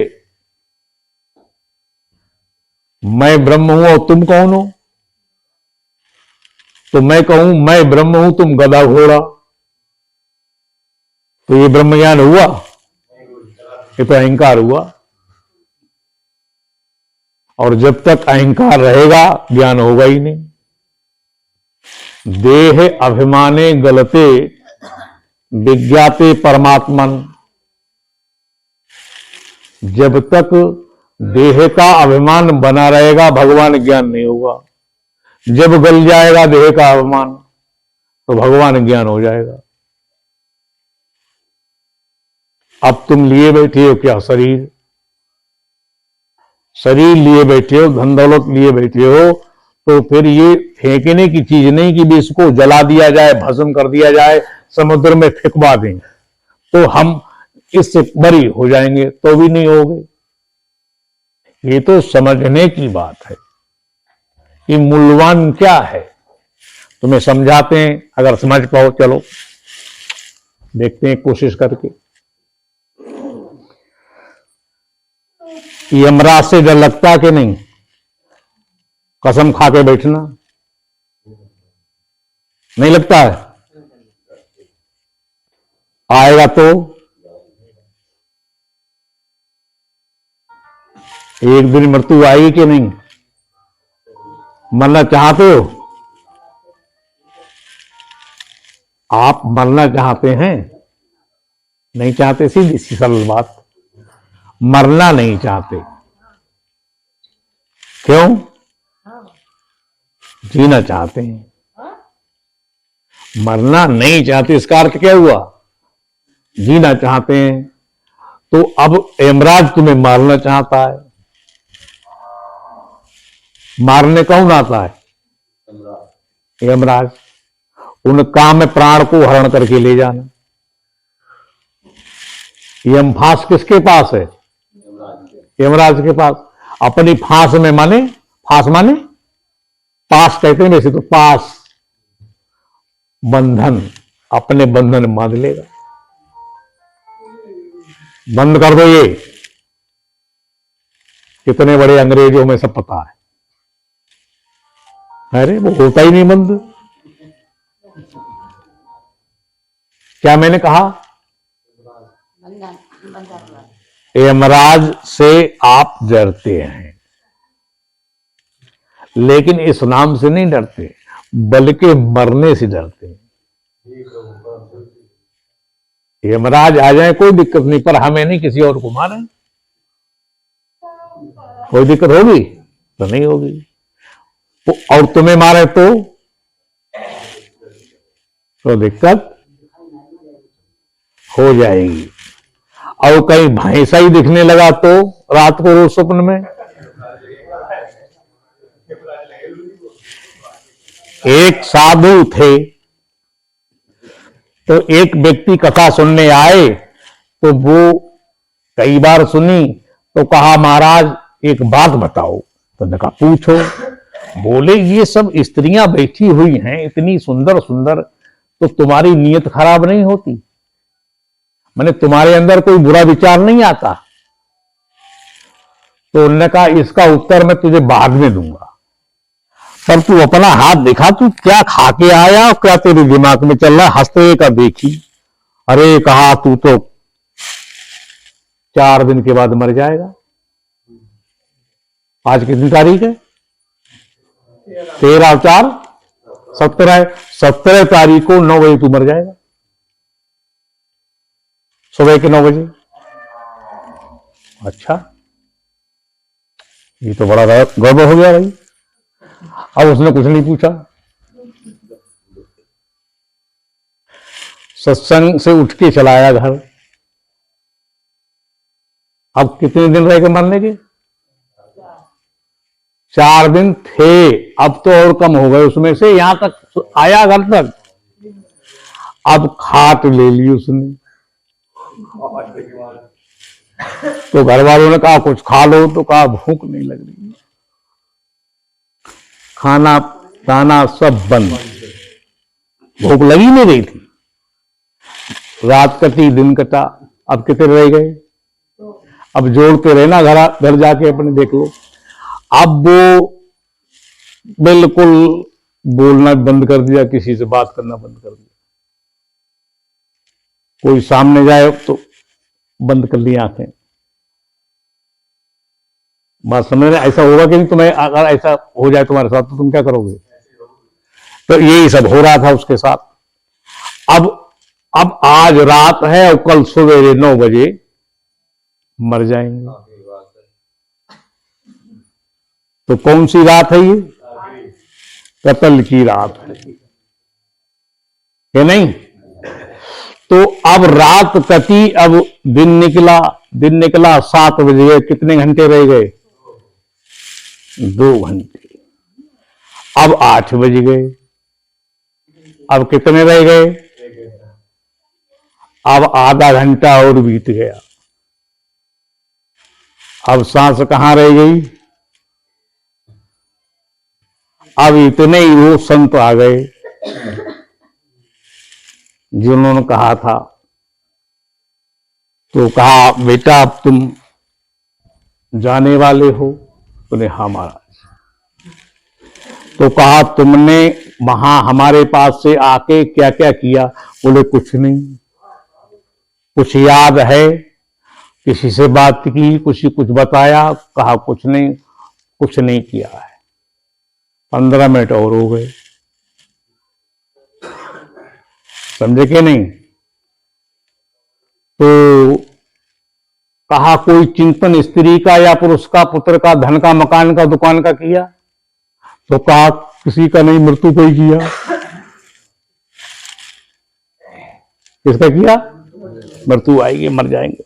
मैं ब्रह्म हूं और तुम कौन हो? तो मैं कहूं मैं ब्रह्म हूं, तुम गधा घोड़ा, तो ये ब्रह्म ज्ञान हुआ? ये तो अहंकार हुआ। और जब तक अहंकार रहेगा, ज्ञान होगा ही नहीं। देह अभिमाने गलते, विज्ञाते परमात्मन। जब तक देह का अभिमान बना रहेगा, भगवान ज्ञान नहीं होगा। जब गल जाएगा देह का अभिमान, तो भगवान ज्ञान हो जाएगा। अब तुम लिए बैठे हो क्या? शरीर, शरीर लिए बैठे हो, धन दौलत लिए बैठे हो, तो फिर ये फेंकने की चीज नहीं कि भी इसको जला दिया जाए, भस्म कर दिया जाए, समुद्र में फेंकवा दें तो हम इससे बरी हो जाएंगे, तो भी नहीं होगे। ये तो समझने की बात है कि मूल्यवान क्या है। तुम्हें समझाते हैं, अगर समझ पाओ, चलो देखते हैं कोशिश करके। यमराज से डर लगता कि नहीं? कसम खा के बैठना नहीं लगता है? आएगा तो एक दिन मृत्यु आएगी कि नहीं? मरना चाहते हो? आप मरना चाहते हैं? नहीं चाहते? सीधी सी सरल बात, मरना नहीं चाहते। क्यों? जीना चाहते हैं। मरना नहीं चाहते, इसका अर्थ क्या हुआ? जीना चाहते हैं। तो अब यमराज तुम्हें मारना चाहता है। मारने कौन आता है? यमराज। उन काम में प्राण को हरण करके ले जाना। यमफांस किसके पास है? यमराज के पास। अपनी फांस में माने, फांस माने पास कहते हैं, वैसे तो पास, बंधन, अपने बंधन में बांध लेगा। बंद कर दो ये। कितने बड़े अंग्रेजों में सब पता है। अरे वो होता ही नहीं बंद। क्या मैंने कहा? यमराज से आप डरते हैं, लेकिन इस नाम से नहीं डरते, बल्कि मरने से डरते हैं। यमराज आ जाए कोई दिक्कत नहीं, पर हमें नहीं, किसी और को मारे। कोई दिक्कत होगी? तो नहीं होगी। और तुम्हें मारे तो दिक्कत हो जाएगी। और कहीं भैंसा ही दिखने लगा तो रात को रोज स्वप्न में, एक साधु थे तो एक व्यक्ति कथा सुनने आए, तो वो कई बार सुनी, तो कहा महाराज एक बात बताओ। तो ने कहा पूछो। बोले ये सब स्त्रियां बैठी हुई हैं इतनी सुंदर सुंदर, तो तुम्हारी नीयत खराब नहीं होती? मैंने तुम्हारे अंदर कोई बुरा विचार नहीं आता? तो उन्होंने कहा इसका उत्तर मैं तुझे बाद में दूंगा, पर तू अपना हाथ दिखा, तू क्या खा के आया और क्या तेरे दिमाग में चल रहा है? हंसते का देखी। अरे कहा तू तो 4 दिन के बाद मर जाएगा। आज कितनी तारीख है? 13 और 4 17 है। 17 तारीख को 9 बजे तू मर जाएगा, सुबह के 9 बजे। अच्छा, ये तो बड़ा गड़बड़ हो गया भाई। अब उसने कुछ नहीं पूछा, सत्संग से उठ के चला आया घर। अब कितने दिन रह गए मरने के? 4 दिन थे, अब तो और कम हो गए उसमें से। यहां तक आया घर तक, अब खाट ले ली उसने। तो घर वालों ने कहा कुछ खा लो, तो कहा भूख नहीं लग रही। खाना दाना सब बंद, भूख लगी नहीं रही थी। रात कटी, दिन कटा, अब कितने रह गए? अब जोड़ते रहना, घर जाके अपने देख लो। अब वो बिल्कुल बोलना बंद कर दिया, किसी से बात करना बंद कर दिया। कोई सामने जाए तो बंद कर ली आंखें। बात समझ रहे? ऐसा होगा कि नहीं? तुम्हें अगर ऐसा हो जाए तुम्हारे साथ तो तुम क्या करोगे? तो यही सब हो रहा था उसके साथ। अब आज रात है और कल सवेरे 9 बजे मर जाएंगे। तो कौन सी रात है ये? कत्ल की रात है, नहीं? तो अब रात कटी, अब दिन निकला 7 बजे। कितने घंटे रह गए? 2 घंटे। अब 8 बज गए, अब कितने रह गए? अब आधा घंटा और बीत गया। अब सांस कहां रह गई? अब इतने ही वो संत आ गए जिन्होंने कहा था। तो कहा बेटा अब तुम जाने वाले हो? बोले हाँ महाराज। तो कहा तुमने वहां हमारे पास से आके क्या क्या किया? बोले कुछ नहीं। कुछ याद है? किसी से बात की, कुछ बताया? कहा कुछ नहीं किया है। 15 मिनट और हो गए। समझे कि नहीं? तो कहा कोई चिंतन स्त्री का या पुरुष का, पुत्र का, धन का, मकान का, दुकान का किया? तो कहा किसी का नहीं, मृत्यु को ही किया। किसका किया? मृत्यु आएगी, मर जाएंगे।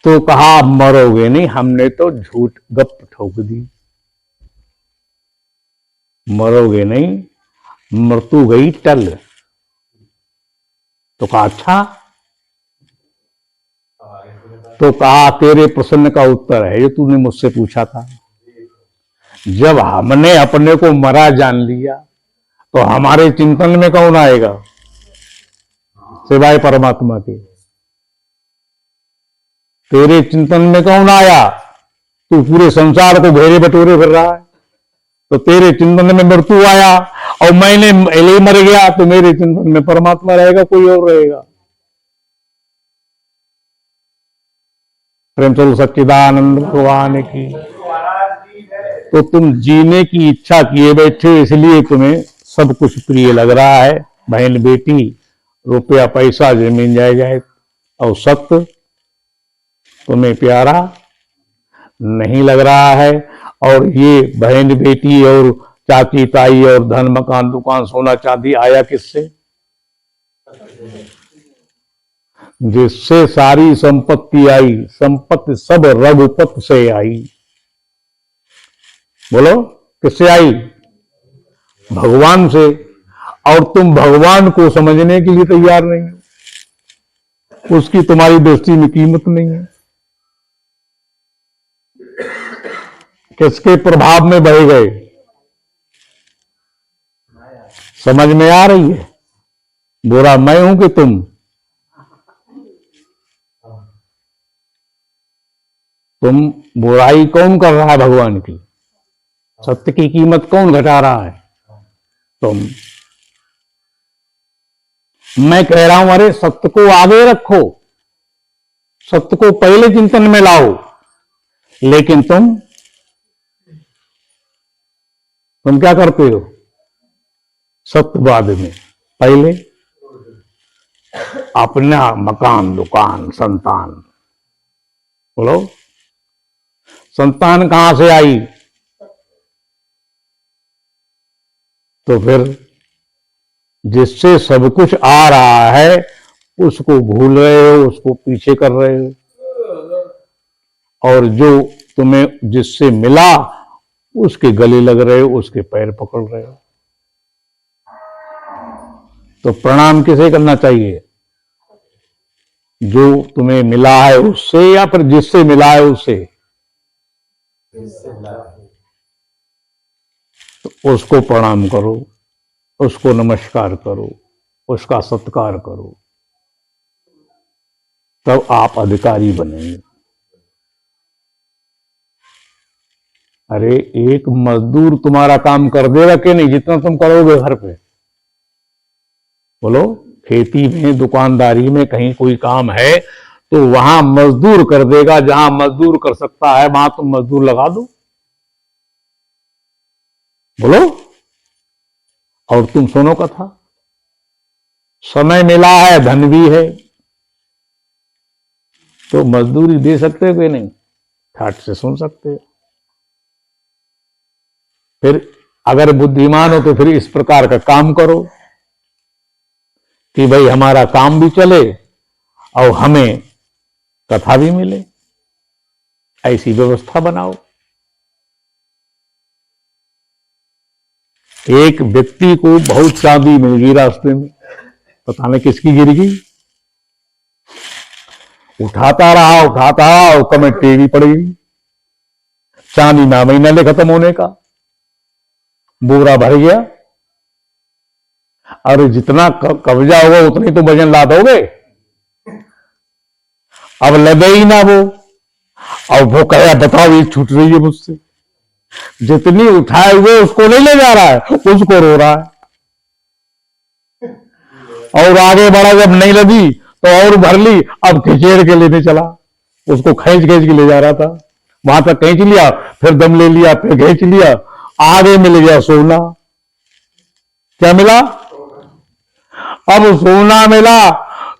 तो कहा मरोगे नहीं, हमने तो झूठ गप ठोक दी, मरोगे नहीं, मृत्यु गई टल। तो कहा अच्छा। तो कहा तेरे प्रश्न का उत्तर है जो तूने मुझसे पूछा था। जब हमने अपने को मरा जान लिया तो हमारे चिंतन में कौन आएगा सिवाय परमात्मा के? तेरे चिंतन में कौन आया? तू पूरे संसार को घेरे बटोरे फिर रहा है, तो तेरे चिंतन में मृत्यु आया और मैंने एले मर गया, तो मेरे चिंतन में परमात्मा रहेगा, कोई और रहेगा? प्रेम स्वरूप सच्चिदानंद भगवान की। तो तुम जीने की इच्छा किए बैठे, इसलिए तुम्हें सब कुछ प्रिय लग रहा है, बहन बेटी, रुपया पैसा, जमीन जायदाद, और सत्य तुम्हें प्यारा नहीं लग रहा है। और ये बहन बेटी और चाची ताई और धन मकान दुकान सोना चांदी आया किससे? जिससे सारी संपत्ति आई, संपत्ति सब रघुपत से आई। बोलो किससे आई? भगवान से। और तुम भगवान को समझने के लिए तैयार नहीं हो, उसकी तुम्हारी दृष्टि में कीमत नहीं है। किसके प्रभाव में बह गए? समझ में आ रही है? बुरा मैं हूं कि तुम? तुम बुराई कौन कर रहा है भगवान की? सत्य की कीमत कौन घटा रहा है? तुम। मैं कह रहा हूं अरे सत्य को आगे रखो, सत्य को पहले चिंतन में लाओ, लेकिन तुम क्या करते हो? सत्यवाद में पहले अपना मकान दुकान संतान। बोलो संतान कहां से आई? तो फिर जिससे सब कुछ आ रहा है उसको भूल रहे हो, उसको पीछे कर रहे हो, और जो तुम्हें जिससे मिला उसके गले लग रहे हो, उसके पैर पकड़ रहे हो। तो प्रणाम किसे करना चाहिए? जो तुम्हें मिला है उससे, या फिर जिससे मिला है उससे? तो उसको प्रणाम करो, उसको नमस्कार करो, उसका सत्कार करो, तब आप अधिकारी बनेंगे। अरे एक मजदूर तुम्हारा काम कर देगा कि नहीं जितना तुम करोगे घर पे? बोलो खेती में, दुकानदारी में, कहीं कोई काम है तो वहां मजदूर कर देगा। जहां मजदूर कर सकता है वहां तुम मजदूर लगा दो। बोलो। और तुम सुनो कथा, समय मिला है, धन भी है, तो मजदूरी दे सकते हो कि नहीं? ठाट से सुन सकते हो। फिर अगर बुद्धिमान हो तो फिर इस प्रकार का काम करो कि भाई हमारा काम भी चले और हमें कथा भी मिले, ऐसी व्यवस्था बनाओ। एक व्यक्ति को बहुत चांदी मिल गई रास्ते में, पता नहीं किसकी गिर गई, उठाता रहा और कमेंट टेढ़ी पड़ गई। चांदी ना महीना ले खत्म होने का, बोरा भर गया। अरे जितना कब्जा होगा उतनी तो वजन ला दोगे, अब लगे ही ना वो। और वो कहे बताओ ये छूट रही है मुझसे, जितनी उठाए हुए उसको नहीं ले जा रहा है, उसको रो रहा है। और आगे बढ़ा, जब नहीं लगी तो और भर ली, अब खिचेड़ के लेने चला, उसको खींच खींच के ले जा रहा था, वहां तक खींच लिया, फिर दम ले लिया, फिर खींच लिया, आगे मिल गया सोना। क्या मिला? अब सोना मिला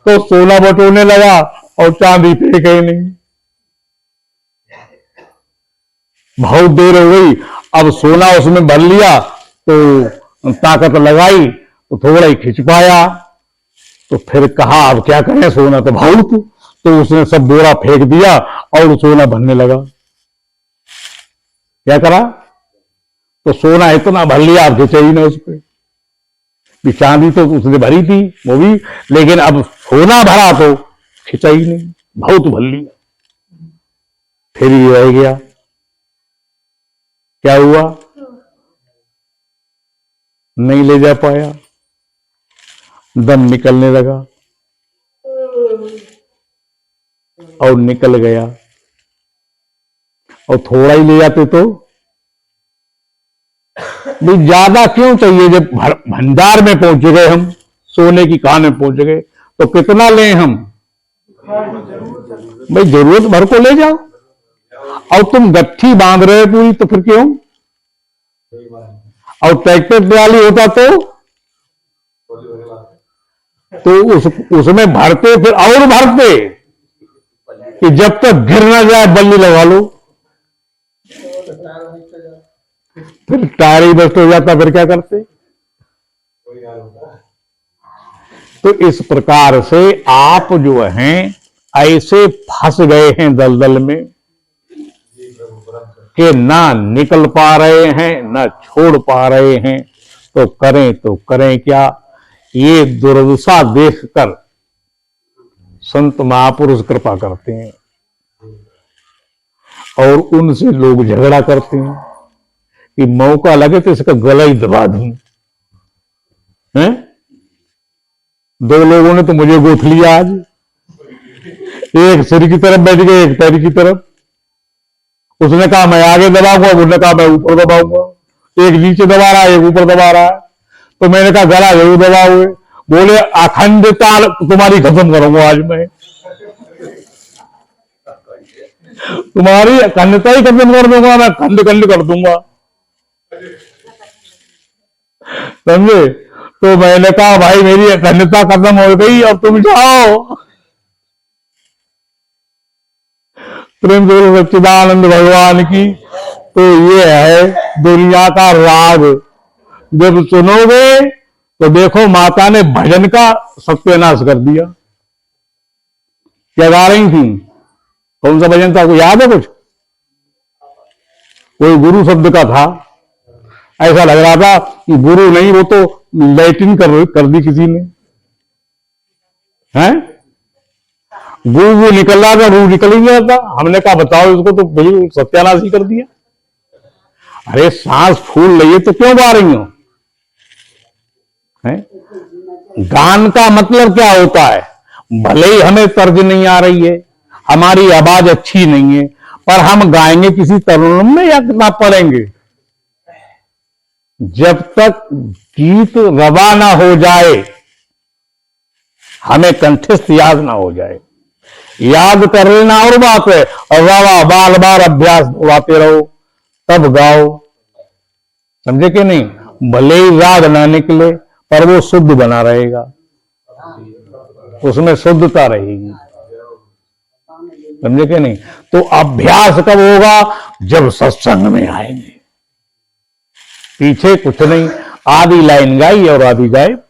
तो सोना बटोरने लगा और चांदी फेंके नहीं। बहुत देर हो गई, अब सोना उसमें भर लिया तो ताकत लगाई तो थोड़ा ही खिंच पाया, तो फिर कहा अब क्या करें, सोना तो बहुत, तो उसने सब बोरा फेंक दिया और सोना भरने लगा। क्या करा, तो सोना इतना भर लिया अब खिंचे ही ना उस पर। चांदी तो उसने भरी थी वो भी, लेकिन अब सोना भरा तो खिंचा ही नहीं, बहुत भर लिया। फिर ये रह गया। क्या हुआ, नहीं ले जा पाया, दम निकलने लगा और निकल गया। और थोड़ा ही ले जाते तो भी ज्यादा क्यों चाहिए, जब भंडार में पहुंच गए हम, सोने की खान में पहुंच गए तो कितना लें हम, भाई जरूरत भर को ले जाओ। और तुम गट्ठी बांध रहे पूरी, तो फिर क्यों, और ट्रैक्टर ट्राली होता तो उसमें भरते, फिर और भरते कि जब तक गिर ना जाए बल्ली लगा लो, फिर टायर ही बस्ट हो जाता, फिर क्या करते। तो इस प्रकार से आप जो हैं ऐसे फंस गए हैं दलदल में कि ना निकल पा रहे हैं ना छोड़ पा रहे हैं, तो करें क्या। ये दुर्दशा देखकर संत महापुरुष कृपा करते हैं और उनसे लोग झगड़ा करते हैं कि मौका लगे तो इसका गला ही दबा दूं। हैं, दो लोगों ने तो मुझे गोथ लिया आज, एक सिर की तरफ बैठ गए, एक पैर की तरफ। उसने कहा मैं आगे दबाऊंगा, उसने कहा मैं ऊपर दबाऊंगा। एक नीचे दबा रहा है, एक ऊपर दबा रहा है। तो मैंने कहा गला जरूर दबाओगे। बोले अखंडता तुम्हारी खत्म करूंगा आज मैं, तुम्हारी अखंडता ही खत्म कर दूंगा मैं, खंड खंड कर दूंगा, समझे। तो मैंने कहा भाई मेरी अखंडता खत्म हो गई, अब तुम जाओ। प्रेम से सच्चिदानंद भगवान की। तो ये है दुनिया का राग। जब सुनोगे तो देखो माता ने भजन का सत्यानाश कर दिया। क्या गा रही थी, कौन सा भजन था, को याद है कुछ, कोई गुरु शब्द का था। ऐसा लग रहा था कि गुरु नहीं, वो तो लैटिन कर दी किसी ने, हैं। गु निकल रहा था, रू निकल ही गया था। हमने कहा बताओ इसको, तो बिल्कुल सत्यानाश ही कर दिया। अरे सांस फूल रही है तो क्यों गा रही हो, हैं? गान का मतलब क्या होता है, भले ही हमें तर्ज नहीं आ रही है, हमारी आवाज अच्छी नहीं है, पर हम गाएंगे किसी तरुण में या किताब पढ़ेंगे। जब तक गीत रवा ना हो जाए, हमें कंठस्थ याद ना हो जाए, याद कर लेना और बात है, और रवा बार बार अभ्यास गाते रहो तब गाओ, समझे कि नहीं। भले ही राग ना निकले पर वो शुद्ध बना रहेगा, उसमें शुद्धता रहेगी, समझे कि नहीं। तो अभ्यास कब होगा, जब सत्संग में आएंगे। पीछे कुछ नहीं, आधी लाइन गाई और आधी गायब,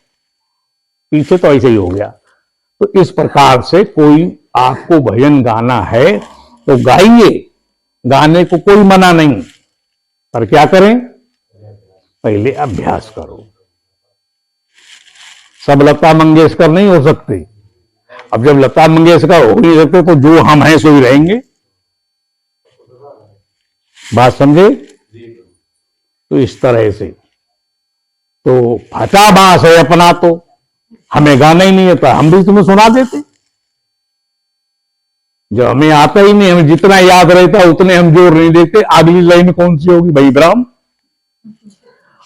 पीछे तो ऐसे ही हो गया। तो इस प्रकार से कोई आपको भजन गाना है तो गाइए, गाने को कोई मना नहीं, पर क्या करें, पहले अभ्यास करो। सब लता मंगेशकर नहीं हो सकते। अब जब लता मंगेशकर हो नहीं सकते तो जो हम हैं सो ही रहेंगे, बात समझे। तो इस तरह से तो फटा बांस है अपना, तो हमें गाना ही नहीं आता, हम भी तुम्हें सुना देते। जो हमें आता ही नहीं, हमें जितना याद रहता उतने हम जोर नहीं देते। अगली लाइन कौन सी होगी भाई ब्राह्म,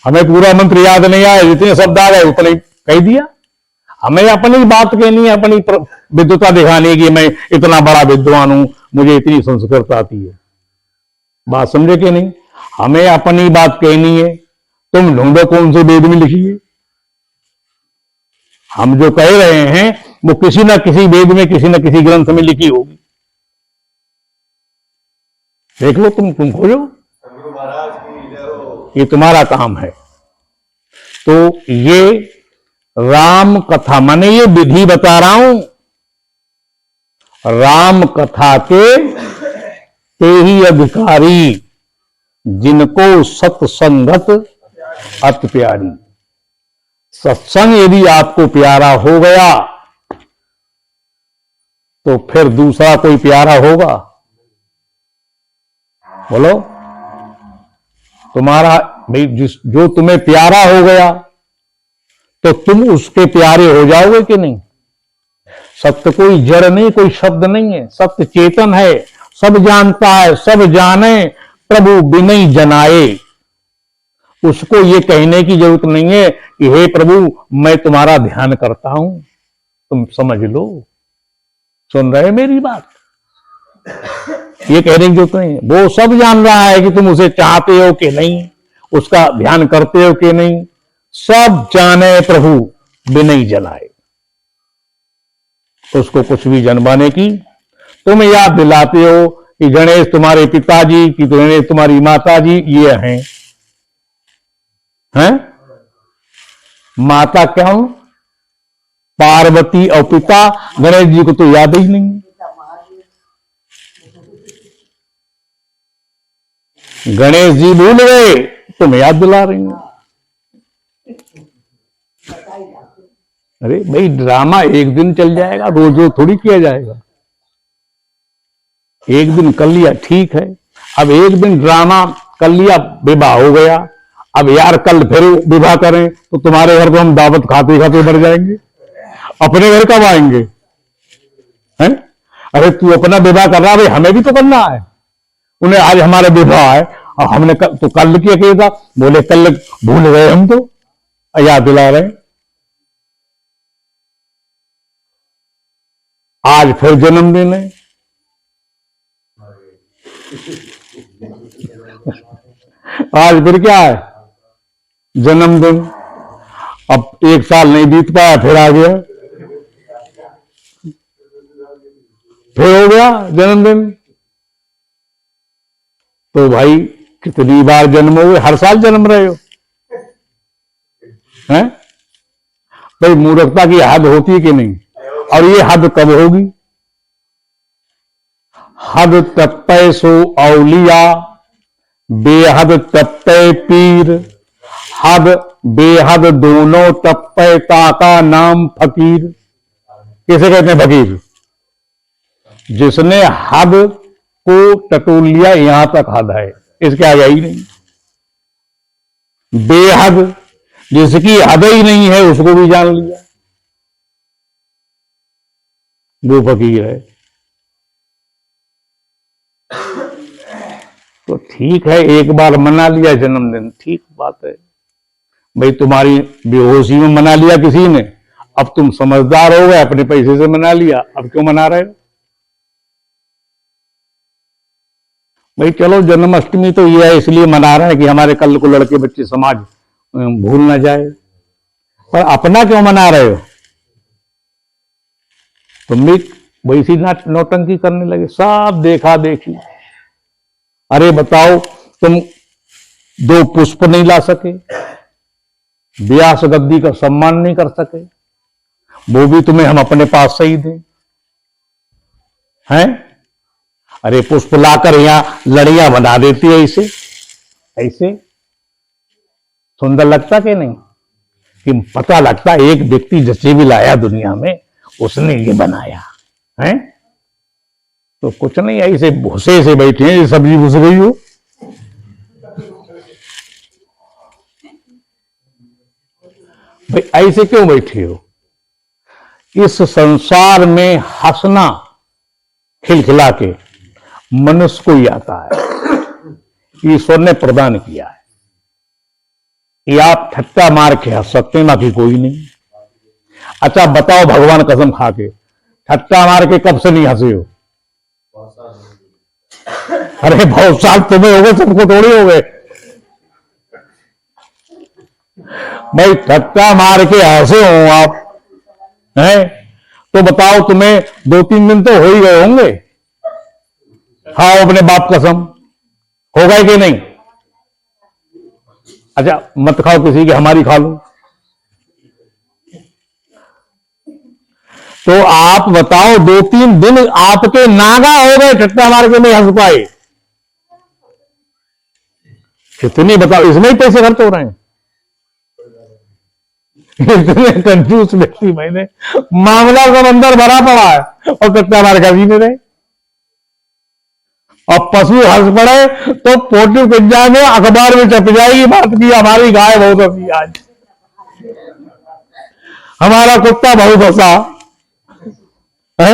हमें पूरा मंत्र याद नहीं आया, जितने शब्द आ गए उतने कह दिया। हमें अपनी बात कहनी है, अपनी विद्वता दिखानी है कि मैं इतना बड़ा विद्वान हूं, मुझे इतनी संस्कृत आती है, बात समझे कि नहीं। हमें अपनी बात कहनी है। तुम ढूंढो कौन से वेद में लिखी है, हम जो कह रहे हैं वो किसी न किसी वेद में, किसी न किसी ग्रंथ में लिखी होगी। देख लो, तुम खोजो, सदगुरु महाराज की जय हो। ये तुम्हारा काम है। तो ये राम कथा, माने ये विधि बता रहा हूं, राम कथा के ते ही अधिकारी जिनको सत्संगत अति प्यारी। सत्संग यदि आपको प्यारा हो गया तो फिर दूसरा कोई प्यारा होगा? बोलो, तुम्हारा भाई जो तुम्हें प्यारा हो गया तो तुम उसके प्यारे हो जाओगे कि नहीं? सत्य कोई जड़ नहीं, कोई शब्द नहीं है, सत्य चेतन है, सब जानता है, सब जाने प्रभु बिनई जनाए। उसको ये कहने की जरूरत नहीं है कि हे प्रभु मैं तुम्हारा ध्यान करता हूं, तुम समझ लो। सुन रहे मेरी बात? ये कहने की जरूरत नहीं है। वो सब जान रहा है कि तुम उसे चाहते हो कि नहीं, उसका ध्यान करते हो कि नहीं, सब जाने प्रभु बिनई जनाए। उसको कुछ भी जनवाने की तुम याद दिलाते हो कि गणेश तुम्हारे पिताजी, कि गणेश तुम्हारी माताजी ये हैं। माता क्यों? पार्वती और पिता, गणेश जी को तो याद ही नहीं। गणेश जी भूल गए, तुम याद दिला रही हो। अरे भाई, ड्रामा एक दिन चल जाएगा, रोज रोज थोड़ी किया जाएगा। एक दिन कर लिया ठीक है, अब एक दिन ड्रामा कर लिया, विवाह हो गया, अब यार कल फिर विवाह करें तो तुम्हारे घर को हम दावत खाते खाते मर जाएंगे, अपने घर कब आएंगे? हैं? अरे तू अपना विवाह कर रहा, भाई हमें भी तो करना है। उन्हें आज हमारा विवाह है और हमने तो कल किया था, बोले कल भूल गए, हम तो याद दिला रहे हैं। आज फिर जन्मदिन है। आज फिर क्या है? जन्मदिन। अब एक साल नहीं बीत पाया, फिर आ गया, फिर हो गया जन्मदिन। तो भाई कितनी बार जन्म हुए? हर साल जन्म रहे हो हैं? भाई मूर्खता की हद होती है कि नहीं? और ये हद कब होगी? हद तप्पे सो औलिया, बेहद तप्पे पीर, हद बेहद दोनों तप्पे ताका नाम फकीर। किसे कहते हैं फकीर? जिसने हद को टटोल लिया, यहां तक हद है, इसके आगे ही नहीं। बेहद, जिसकी हद ही नहीं है उसको भी जान लिया, वो फकीर है। तो ठीक है, एक बार मना लिया जन्मदिन, ठीक बात है भाई। तुम्हारी बेहोशी में मना लिया किसी ने, अब तुम समझदार हो गए, अपने पैसे से मना लिया, अब क्यों मना रहे हो भाई? चलो जन्माष्टमी तो ये है, इसलिए मना रहे हैं कि हमारे कल को लड़के बच्चे समाज भूल ना जाए, पर अपना क्यों मना रहे हो? तुम भी वैसी नौटंकी करने लगे, सब देखा देखी। अरे बताओ, तुम 2 पुष्प नहीं ला सके, व्यास गद्दी का सम्मान नहीं कर सके, वो भी तुम्हें हम अपने पास से ही दें हैं? अरे पुष्प लाकर यहां लड़ियां बना देती है, ऐसे ऐसे सुंदर लगता कि नहीं? कि पता लगता एक व्यक्ति जैसे भी लाया दुनिया में, उसने ये बनाया है। तो कुछ नहीं, ऐसे भूसे से बैठे हैं, ये सब्जी घुस गई हो। भाई ऐसे क्यों बैठे हो? इस संसार में हंसना खिलखिला के मनुष्य को ही आता है, ईश्वर ने प्रदान किया है। ये आप ठट्टा मार के हंस सकते हैं, बाकी कोई नहीं। अच्छा बताओ, भगवान कसम खा के ठट्टा मार के कब से नहीं हंसे हो? अरे बहुत साल तुम्हें हो गए, सबको थोड़ी हो गए भाई। ठट्टा मार के हंसे हो आप, है? तो बताओ, तुम्हें 2-3 दिन तो हो ही गए होंगे। खाओ अपने बाप कसम, हो गए कि नहीं? अच्छा मत खाओ किसी की, हमारी खा लो। तो आप बताओ, 2-3 दिन आपके नागा हो गए, ठट्टा मार के नहीं हंस पाए। कितनी बताओ, इसमें ही पैसे खर्च हो रहे हैं। इतने कंजूस व्यक्ति, मैंने मामला सब अंदर भरा पड़ा है और ठट्टा मार कर भी नहीं रहे। और पशु हंस पड़े तो पोटी पिज्जा में अखबार में छप जाएगी बात की, हमारी गाय बहुत हंसी आज, हमारा कुत्ता बहुत हंसा है।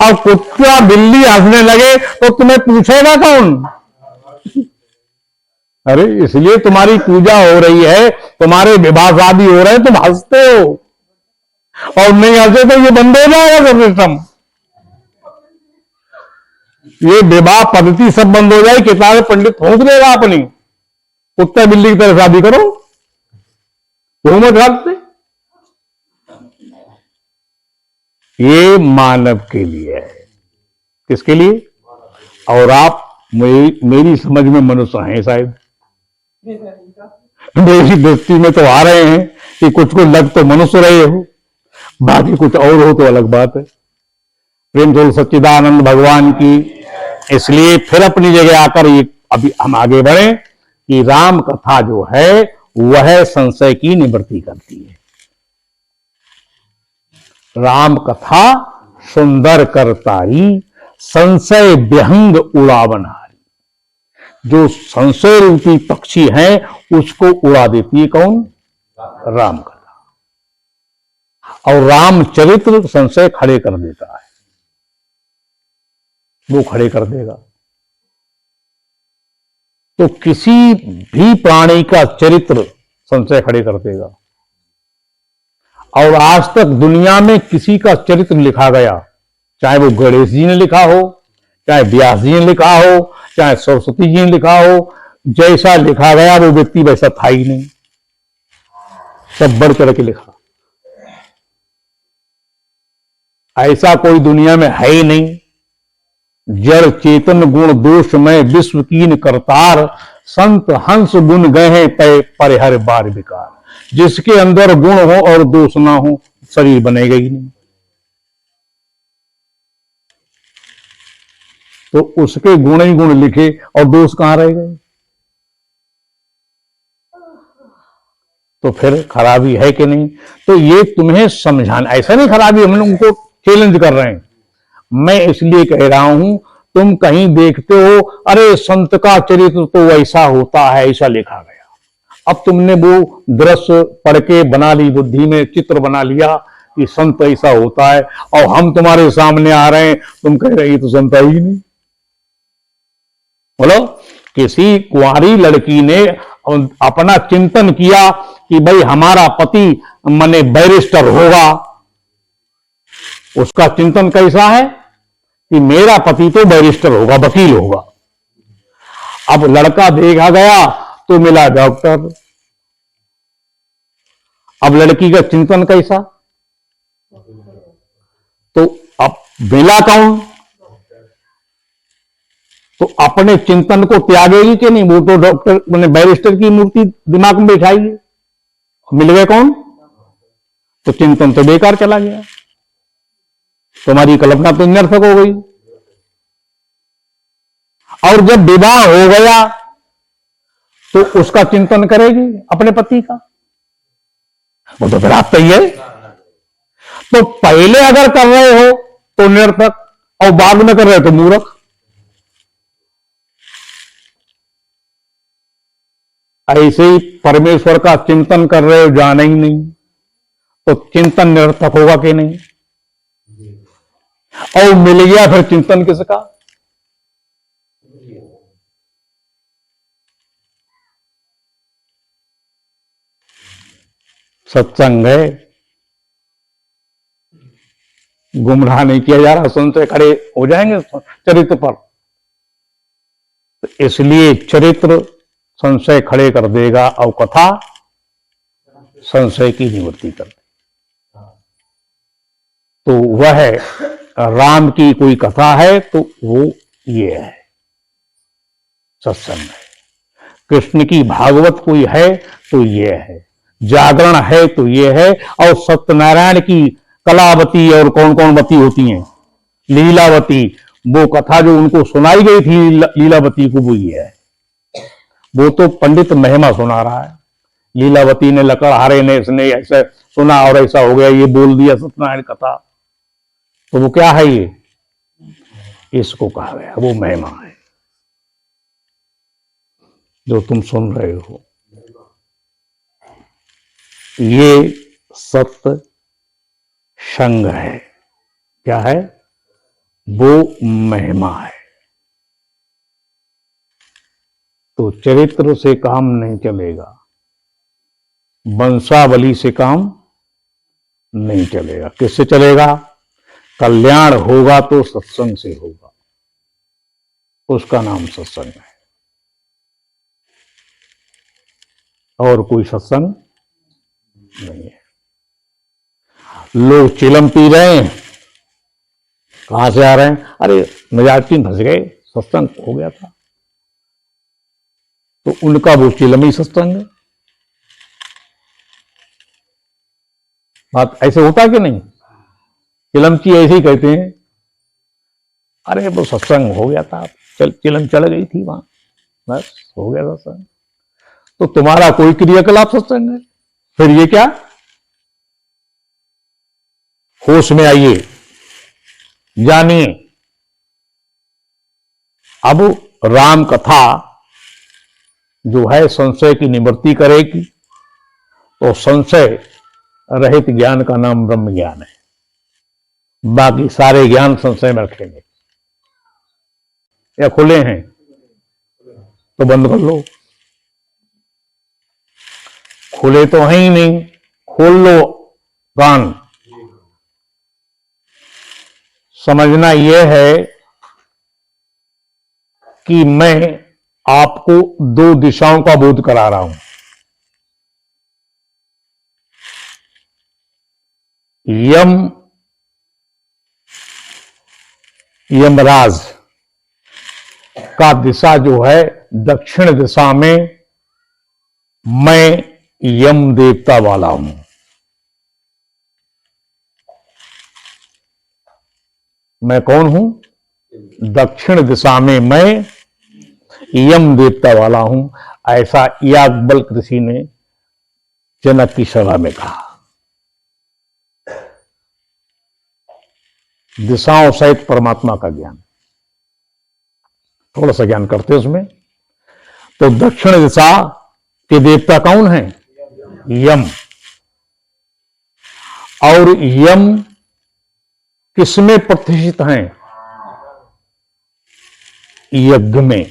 और कुत्ता बिल्ली हंसने लगे तो तुम्हें पूछेगा कौन? अरे इसलिए तुम्हारी पूजा हो रही है, तुम्हारे विवाह शादी हो रहे हैं, तुम हंसते हो, और नहीं हंसे तो ये बंद हो जाएगा सब सिस्टम। ये विवाह पद्धति सब बंद हो जाए, किताबें पंडित थोक देगा अपनी। कुत्ता बिल्ली की तरह शादी करो, वो मत हंसते। ये मानव के लिए है। किसके लिए? और आप मेरी समझ में मनुष्य हैं शायद, मेरी दृष्टि में तो आ रहे हैं कि कुछ को लग तो मनुष्य रहे हो, बाकी कुछ और हो तो अलग बात है। प्रेम से सच्चिदानंद भगवान की। इसलिए फिर अपनी जगह आकर ये अभी हम आगे बढ़े कि राम कथा जो है वह संशय की निवृत्ति करती है। राम कथा सुंदर करतारी, संशय विहंग उड़ावनहारी। जो संशय रूपी पक्षी है उसको उड़ा देती है कौन? राम कथा। और रामचरित्र संशय खड़े कर देता है, वो खड़े कर देगा। तो किसी भी प्राणी का चरित्र संशय खड़े कर देगा। और आज तक दुनिया में किसी का चरित्र लिखा गया, चाहे वो गणेश जी ने लिखा हो, चाहे व्यास जी ने लिखा हो, चाहे सरस्वती जी ने लिखा हो, जैसा लिखा गया वो व्यक्ति वैसा था ही नहीं, सब बढ़ चढ़ के लिखा। ऐसा कोई दुनिया में है ही नहीं। जड़ चेतन गुण दोष में विश्व कीन करतार, संत हंस गुण गए हैं परिहर बार विकार। जिसके अंदर गुण हो और दोष ना हो, शरीर बनेगा ही नहीं। तो उसके गुण ही गुण लिखे और दोष कहां रह गए? तो फिर खराबी है कि नहीं? तो ये तुम्हें समझाना, ऐसा नहीं खराबी, हम उनको चैलेंज कर रहे हैं। मैं इसलिए कह रहा हूं, तुम कहीं देखते हो अरे संत का चरित्र तो ऐसा होता है, ऐसा लिखा गया। अब तुमने वो दृश्य पढ़ के बना ली, बुद्धि में चित्र बना लिया कि संत ऐसा होता है, और हम तुम्हारे सामने आ रहे हैं, तुम कह रहे तो संत है ही नहीं। बोलो, किसी कुंवारी लड़की ने अपना चिंतन किया कि भाई हमारा पति माने बैरिस्टर होगा। उसका चिंतन कैसा है कि मेरा पति तो बैरिस्टर होगा, वकील होगा। अब लड़का देखा गया तो मिला डॉक्टर। अब लड़की का चिंतन कैसा? तो अब मिला कौन? तो अपने चिंतन को त्यागेगी कि नहीं? वो तो डॉक्टर मैंने बैरिस्टर की मूर्ति दिमाग में बैठाएगी। मिल गए कौन? तो चिंतन तो बेकार चला गया, तुम्हारी कल्पना तो निरर्थक हो गई। और जब विवाह हो गया तो उसका चिंतन करेगी अपने पति का, वो तो फिर आप ही है। तो पहले अगर कर रहे हो तो निरर्थक, और बाद में कर रहे हो तो मूर्ख। ऐसे ही परमेश्वर का चिंतन कर रहे हो, जाना ही नहीं, तो चिंतन निरर्थक होगा कि नहीं? और मिल गया फिर चिंतन किसका? सत्संग है, गुमराह नहीं किया जा रहा, संशय खड़े हो जाएंगे चरित्र पर। तो इसलिए चरित्र संशय खड़े कर देगा और कथा संशय की निवृत्ति कर देगी। तो वह राम की कोई कथा है तो वो ये है, सत्संग है। कृष्ण की भागवत कोई है तो ये है, जागरण है तो ये है। और सत्यनारायण की कलावती और कौन कौन वती होती हैं, लीलावती, वो कथा जो उनको सुनाई गई थी लीलावती को, वो ये है। वो तो पंडित महिमा सुना रहा है, लीलावती ने लकड़हारे ने इसने ऐसा सुना और ऐसा हो गया, ये बोल दिया सत्यनारायण कथा, तो वो क्या है, ये इसको कहा गया, वो महिमा है जो तुम सुन रहे हो। ये सत्य संग है, क्या है, वो महिमा है। तो चरित्र से काम नहीं चलेगा, वंशावली से काम नहीं चलेगा। किससे चलेगा? कल्याण होगा तो सत्संग से होगा, उसका नाम सत्संग है। और कोई सत्संग नहीं है। लोग चिलम पी रहे हैं, कहां से आ रहे हैं? अरे मजाक में फंस गए, सत्संग हो गया था, तो उनका वो चिलम ही सत्संग है। बात ऐसे होता कि नहीं? चिलमची ऐसे ही कहते हैं, अरे वो सत्संग हो गया था, चिलम चल गई थी वहां, बस हो गया सत्संग। तो तुम्हारा कोई क्रियाकलाप सत्संग है, फिर ये क्या? होश में आइए, जानिए। अब राम कथा जो है संशय की निवृत्ति करेगी, तो संशय रहित ज्ञान का नाम ब्रह्म ज्ञान है। बाकी सारे ज्ञान संशय में रखेंगे, या खुले हैं तो बंद कर लो, खुले तो है ही नहीं, खोल लो कान। समझना यह है कि मैं आपको दो दिशाओं का बोध करा रहा हूं। यमराज का दिशा जो है दक्षिण दिशा में, मैं यम देवता वाला हूं। मैं कौन हूं? दक्षिण दिशा में मैं यम देवता वाला हूं। ऐसा याज्ञवल्क्य ऋषि ने जनक की सभा में कहा। दिशाओं सहित परमात्मा का ज्ञान, थोड़ा सा ज्ञान करते उसमें। तो दक्षिण दिशा के देवता कौन है? यम। और यम किसमें प्रतिष्ठित हैं? यज्ञ में।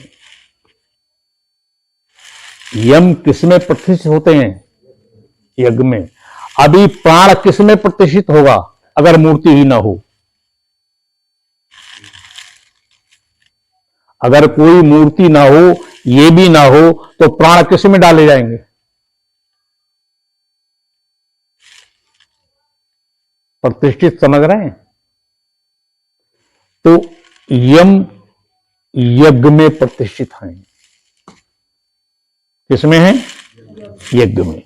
यम किसमें प्रतिष्ठित होते हैं? यज्ञ में। अभी प्राण किसमें प्रतिष्ठित होगा अगर मूर्ति ही ना हो? अगर कोई मूर्ति ना हो, ये भी ना हो, तो प्राण किस में डाले जाएंगे? प्रतिष्ठित समझ रहे हैं? तो यम यज्ञ में प्रतिष्ठित हैं। किसमें है? यज्ञ में।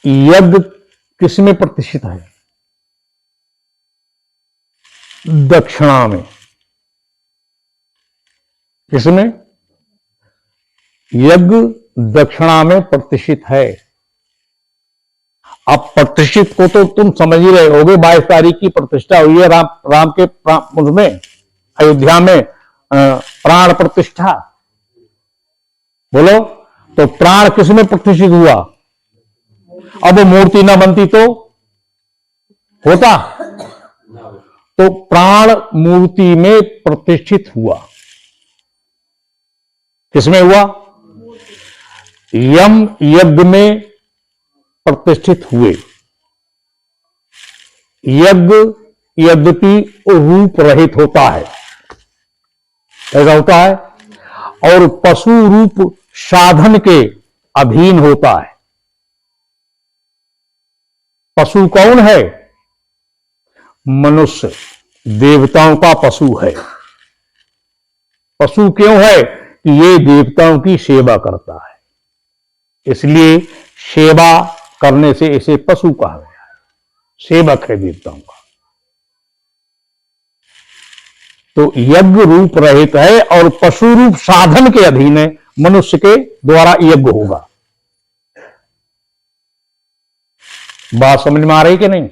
यज्ञ किसमें प्रतिष्ठित है? दक्षिणा में। किसमें? यज्ञ दक्षिणा में प्रतिष्ठित है। अब प्रतिष्ठित को तो तुम समझ ही रहे होगे। 22 तारीख की प्रतिष्ठा हुई है राम के उसमें अयोध्या में प्राण प्रतिष्ठा। बोलो, तो प्राण किसमें प्रतिष्ठित हुआ? अब मूर्ति ना बनती तो होता? तो प्राण मूर्ति में प्रतिष्ठित हुआ। किसमें हुआ? यम यज्ञ में प्रतिष्ठित हुए। यज्ञ यद्यपि रूप रहित होता है, ऐसा होता है, और पशु रूप साधन के अधीन होता है। पशु कौन है? मनुष्य देवताओं का पशु है। पशु क्यों है? कि ये देवताओं की सेवा करता है, इसलिए सेवा करने से इसे पशु कहा गया है। सेवक है देवताओं का। तो यज्ञ रूप रहित है और पशु रूप साधन के अधीन है। मनुष्य के द्वारा यज्ञ होगा। बात समझ में आ रही कि नहीं?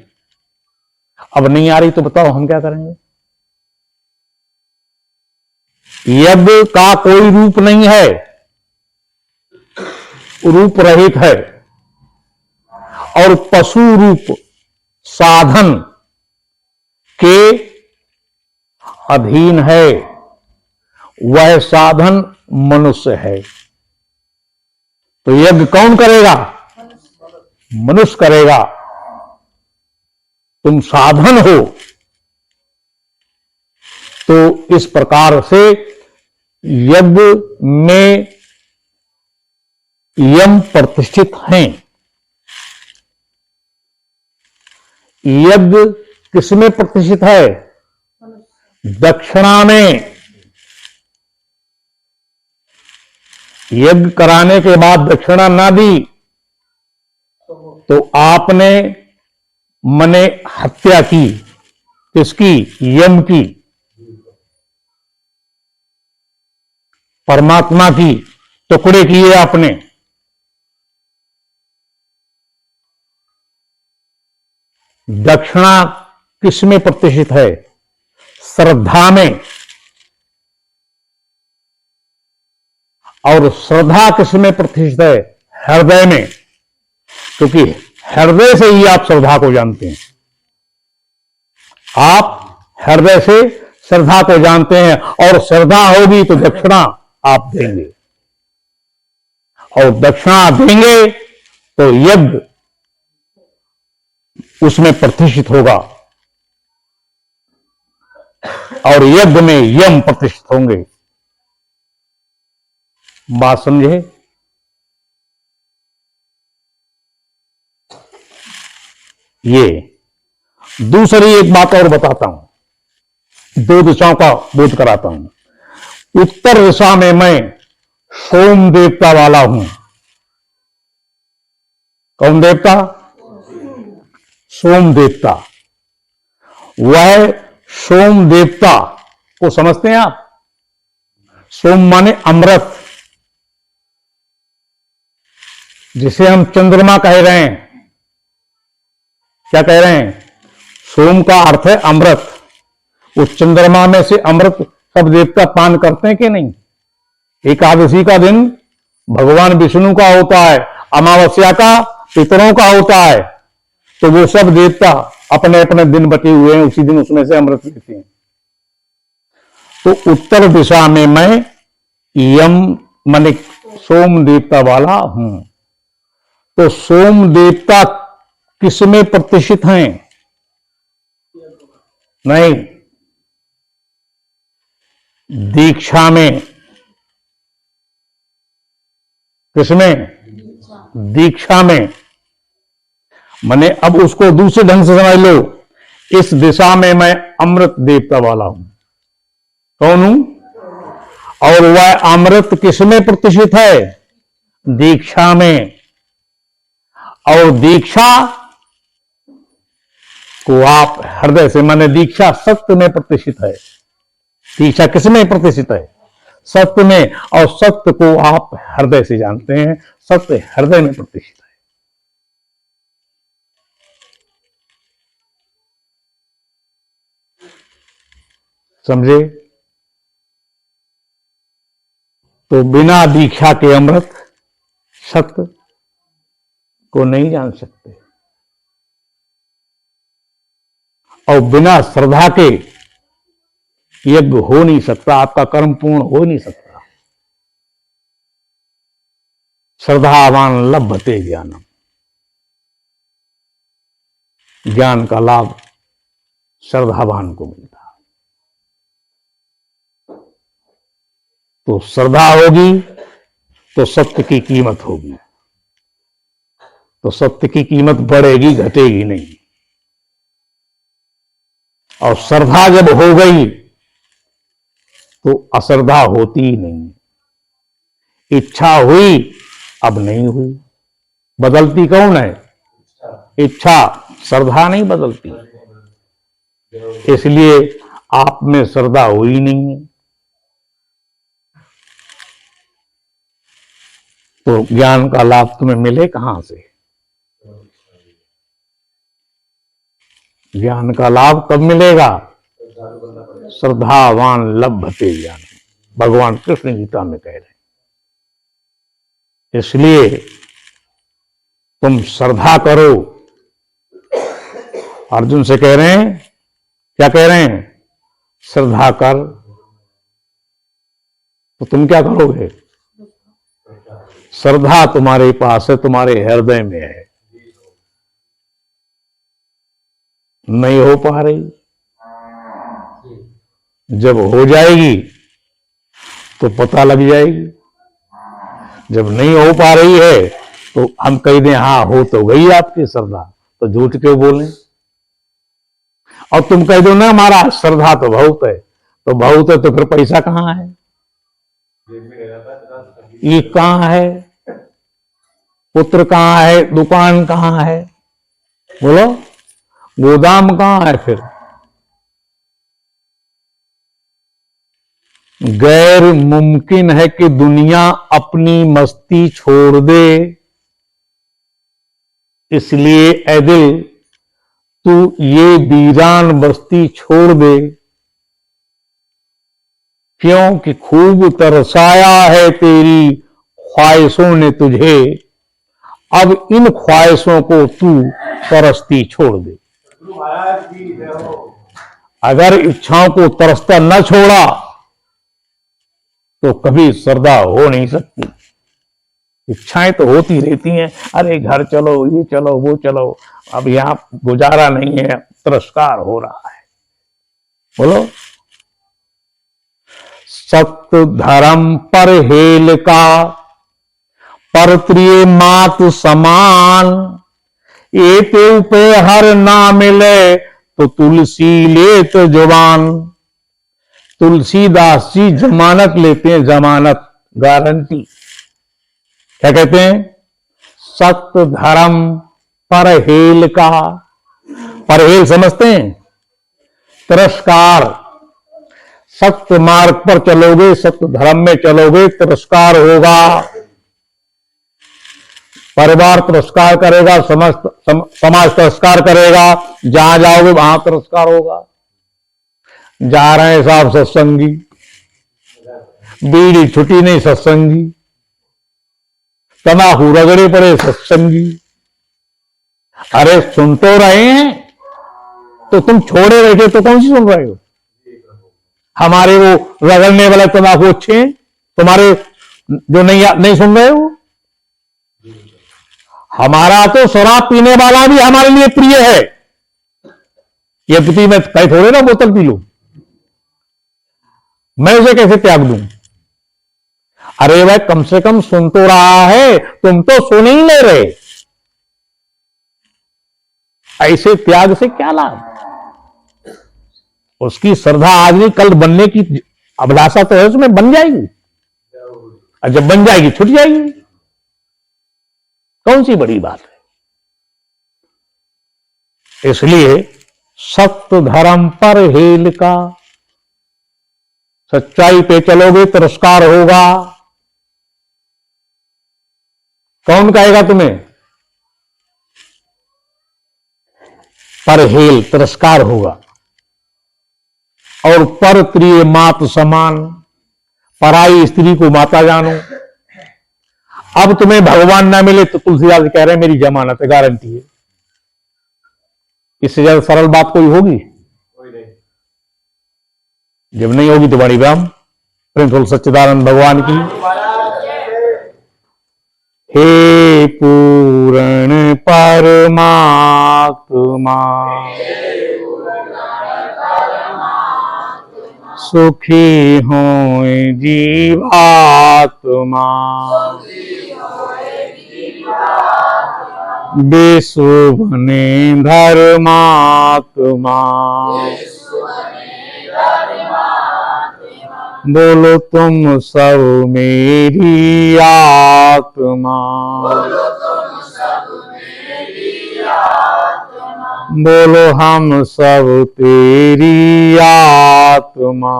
अब नहीं आ रही तो बताओ हम क्या करेंगे? यज्ञ का कोई रूप नहीं है, रूप रहित है और पशु रूप साधन के अधीन है। वह साधन मनुष्य है। तो यज्ञ कौन करेगा? मनुष्य करेगा। तुम साधन हो। तो इस प्रकार से यज्ञ में यम प्रतिष्ठित हैं। यज्ञ किसमें प्रतिष्ठित है? दक्षिणा में। यज्ञ कराने के बाद दक्षिणा ना दी तो आपने मने हत्या की। किसकी? यम की, परमात्मा की। टुकड़े किए आपने। दक्षिणा किसमें प्रतिष्ठित है? श्रद्धा में। और श्रद्धा किसमें प्रतिष्ठित है? हृदय में। क्योंकि हृदय से ही आप श्रद्धा को जानते हैं। आप हृदय से श्रद्धा को जानते हैं और श्रद्धा होगी तो दक्षिणा आप देंगे और दक्षिणा देंगे तो यज्ञ उसमें प्रतिष्ठित होगा और यज्ञ में यम प्रतिष्ठित होंगे। बात समझे? ये दूसरी एक बात और बताता हूं, दो दिशाओं का बोध कराता हूं। उत्तर दिशा में मैं सोम देवता वाला हूं। कौन देवता? सोम देवता। वह सोम देवता को समझते हैं आप? सोम माने अमृत, जिसे हम चंद्रमा कह रहे हैं। क्या कह रहे हैं? सोम का अर्थ है अमृत। उस चंद्रमा में से अमृत सब देवता पान करते हैं कि नहीं? एकादशी का दिन भगवान विष्णु का होता है, अमावस्या का पितरों का होता है। तो वो सब देवता अपने अपने दिन बचे हुए हैं, उसी दिन उसमें से अमृत लेते हैं। तो उत्तर दिशा में मैं यम माने सोम देवता वाला हूं। तो सोम देवता किसमें प्रतिष्ठित हैं? नहीं, दीक्षा में। किसमें? दीक्षा में। माने अब उसको दूसरे ढंग से समझ लो। इस दिशा में मैं अमृत देवता वाला हूं। कौन हूं? और वह अमृत किसमें प्रतिष्ठित है? दीक्षा में। और दीक्षा को आप हृदय से, माने दीक्षा सत्य में प्रतिष्ठित है। दीक्षा किसमें प्रतिष्ठित है? सत्य में। और सत्य को आप हृदय से जानते हैं। सत्य हृदय में प्रतिष्ठित है। समझे? तो बिना दीक्षा के अमृत सत्य को नहीं जान सकते और बिना श्रद्धा के यज्ञ हो नहीं सकता। आपका कर्म पूर्ण हो नहीं सकता। श्रद्धावान लभते ज्ञानम। ज्ञान का लाभ श्रद्धावान को मिलता है। तो श्रद्धा होगी तो सत्य की कीमत होगी। तो सत्य की कीमत बढ़ेगी, घटेगी नहीं। और श्रद्धा जब हो गई तो अश्रद्धा होती ही नहीं। इच्छा हुई, अब नहीं हुई। बदलती कौन है? इच्छा। श्रद्धा नहीं बदलती। इसलिए आप में श्रद्धा हुई नहीं है, तो ज्ञान का लाभ तुम्हें मिले कहां से? ज्ञान का लाभ कब मिलेगा? श्रद्धावान लभते ज्ञान, भगवान कृष्ण गीता में कह रहे हैं। इसलिए तुम श्रद्धा करो। अर्जुन से कह रहे हैं, क्या कह रहे हैं? श्रद्धा कर। तो तुम क्या करोगे? श्रद्धा तुम्हारे पास है, तुम्हारे हृदय में है, नहीं हो पा रही। जब हो जाएगी तो पता लग जाएगी। जब नहीं हो पा रही है तो हम कह दें हाँ हो तो गई आपकी श्रद्धा, तो झूठ क्यों बोलें? और तुम कह दो ना हमारा श्रद्धा तो बहुत है, तो बहुत है तो फिर पैसा कहां है? ये कहां है? पुत्र कहां है? दुकान कहां है? बोलो, गोदाम कहां है? फिर गैर मुमकिन है कि दुनिया अपनी मस्ती छोड़ दे। इसलिए ऐ दिल, तू ये वीरान बस्ती छोड़ दे। क्योंकि खूब तरसाया है तेरी ख्वाहिशों ने तुझे, अब इन ख्वाहिशों को तू तरसती छोड़ दे। अगर इच्छाओं को तरसता न छोड़ा तो कभी श्रद्धा हो नहीं सकती। इच्छाएं तो होती रहती हैं, अरे घर चलो, ये चलो, वो चलो, अब यहां गुजारा नहीं है, तिरस्कार हो रहा है। बोलो, सत्य धर्म पर हेल का, पर प्रिय मात समान। एते पे हर ना मिले तो तुलसी ले तो जुबान। तुलसीदास जी जमानत लेते हैं, जमानत, गारंटी। क्या कहते हैं? सत्य धर्म पर हेल का। पर हेल समझते हैं? तिरस्कार। सत्य मार्ग पर चलोगे, सत्य धर्म में चलोगे, तिरस्कार होगा। परिवार तिरस्कार करेगा, समाज तिरस्कार करेगा, जहां जाओगे वहां तिरस्कार होगा। जा रहे हैं साहब सत्संगी, बीड़ी छुटी नहीं सत्संगी, तमाकू रगड़े पड़े सत्संगी। अरे सुन तो रहे हैं, तो तुम छोड़े बैठे तो कौन सी सुन रहे हो? हमारे वो रगड़ने वाले तमाकू अच्छे हैं, तुम्हारे जो नहीं सुन रहे हो। हमारा तो शराब पीने वाला भी हमारे लिए प्रिय है। ये पीती मैं कहीं थोड़े ना बोतल पी लूं, मैं उसे कैसे त्याग दूं? अरे भाई कम से कम सुन तो रहा है, तुम तो सुन ही नहीं रहे। ऐसे त्याग से क्या लाभ? उसकी श्रद्धा आज नहीं कल बनने की अभिलाषा तो है, उसमें बन जाएगी, और जब बन जाएगी छूट जाएगी। कौन सी बड़ी बात है? इसलिए सत्य धर्म पर हेल का। सच्चाई पे चलोगे तिरस्कार होगा। कौन कहेगा तुम्हें? पर हेल, तिरस्कार होगा। और पर प्रिय मात समान, पराई स्त्री को माता जानो। अब तुम्हें भगवान ना मिले तो तुलसीदास कह रहे हैं मेरी जमानत है, गारंटी है। इससे ज्यादा सरल बात कोई होगी? जब नहीं होगी तो बड़ी व्याम। प्रिंसिपल सच्चिदानंद भगवान की। हे पूर्ण परमात्मा, सुखी हो जीवात्मा। विश्व बने धर्मात्मा, बोलो तुम सब मेरी आत्मा, बोलो हम सब तेरी आत्मा,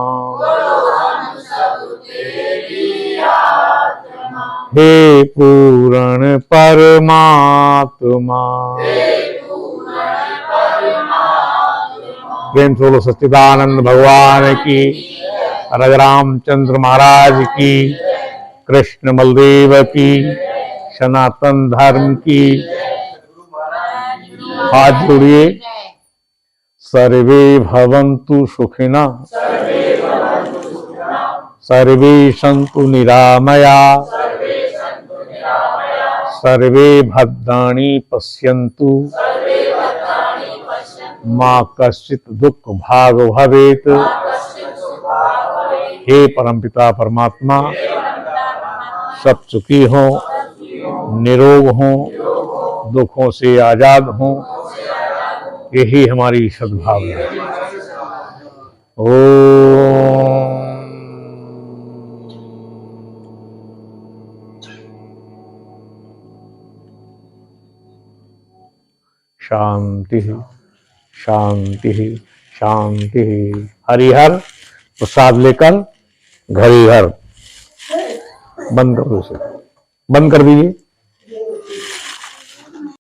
हे पूर्ण परमात्मा। प्रेम से बोलो सच्चिदानंद भगवान की, रघुरामचंद्र महाराज की, कृष्ण बलदेव की, सनातन धर्म की। हाथ जोड़िए। सर्वे भवन्तु सुखिनः, सर्वे सन्तु निरामया, सर्वे भद्राणि पश्यन्तु, मा कश्चित् दुःख भाग भवेत्। हे परमपिता परमात्मा, सब सुखी हों, निरोग हों, दुखों से आजाद हों, यही हमारी सद्भावना है। ओम शांति शांति शांति। हरिहर प्रसाद लेकर घर ही घर। बंद कर दो, बंद कर दीजिए।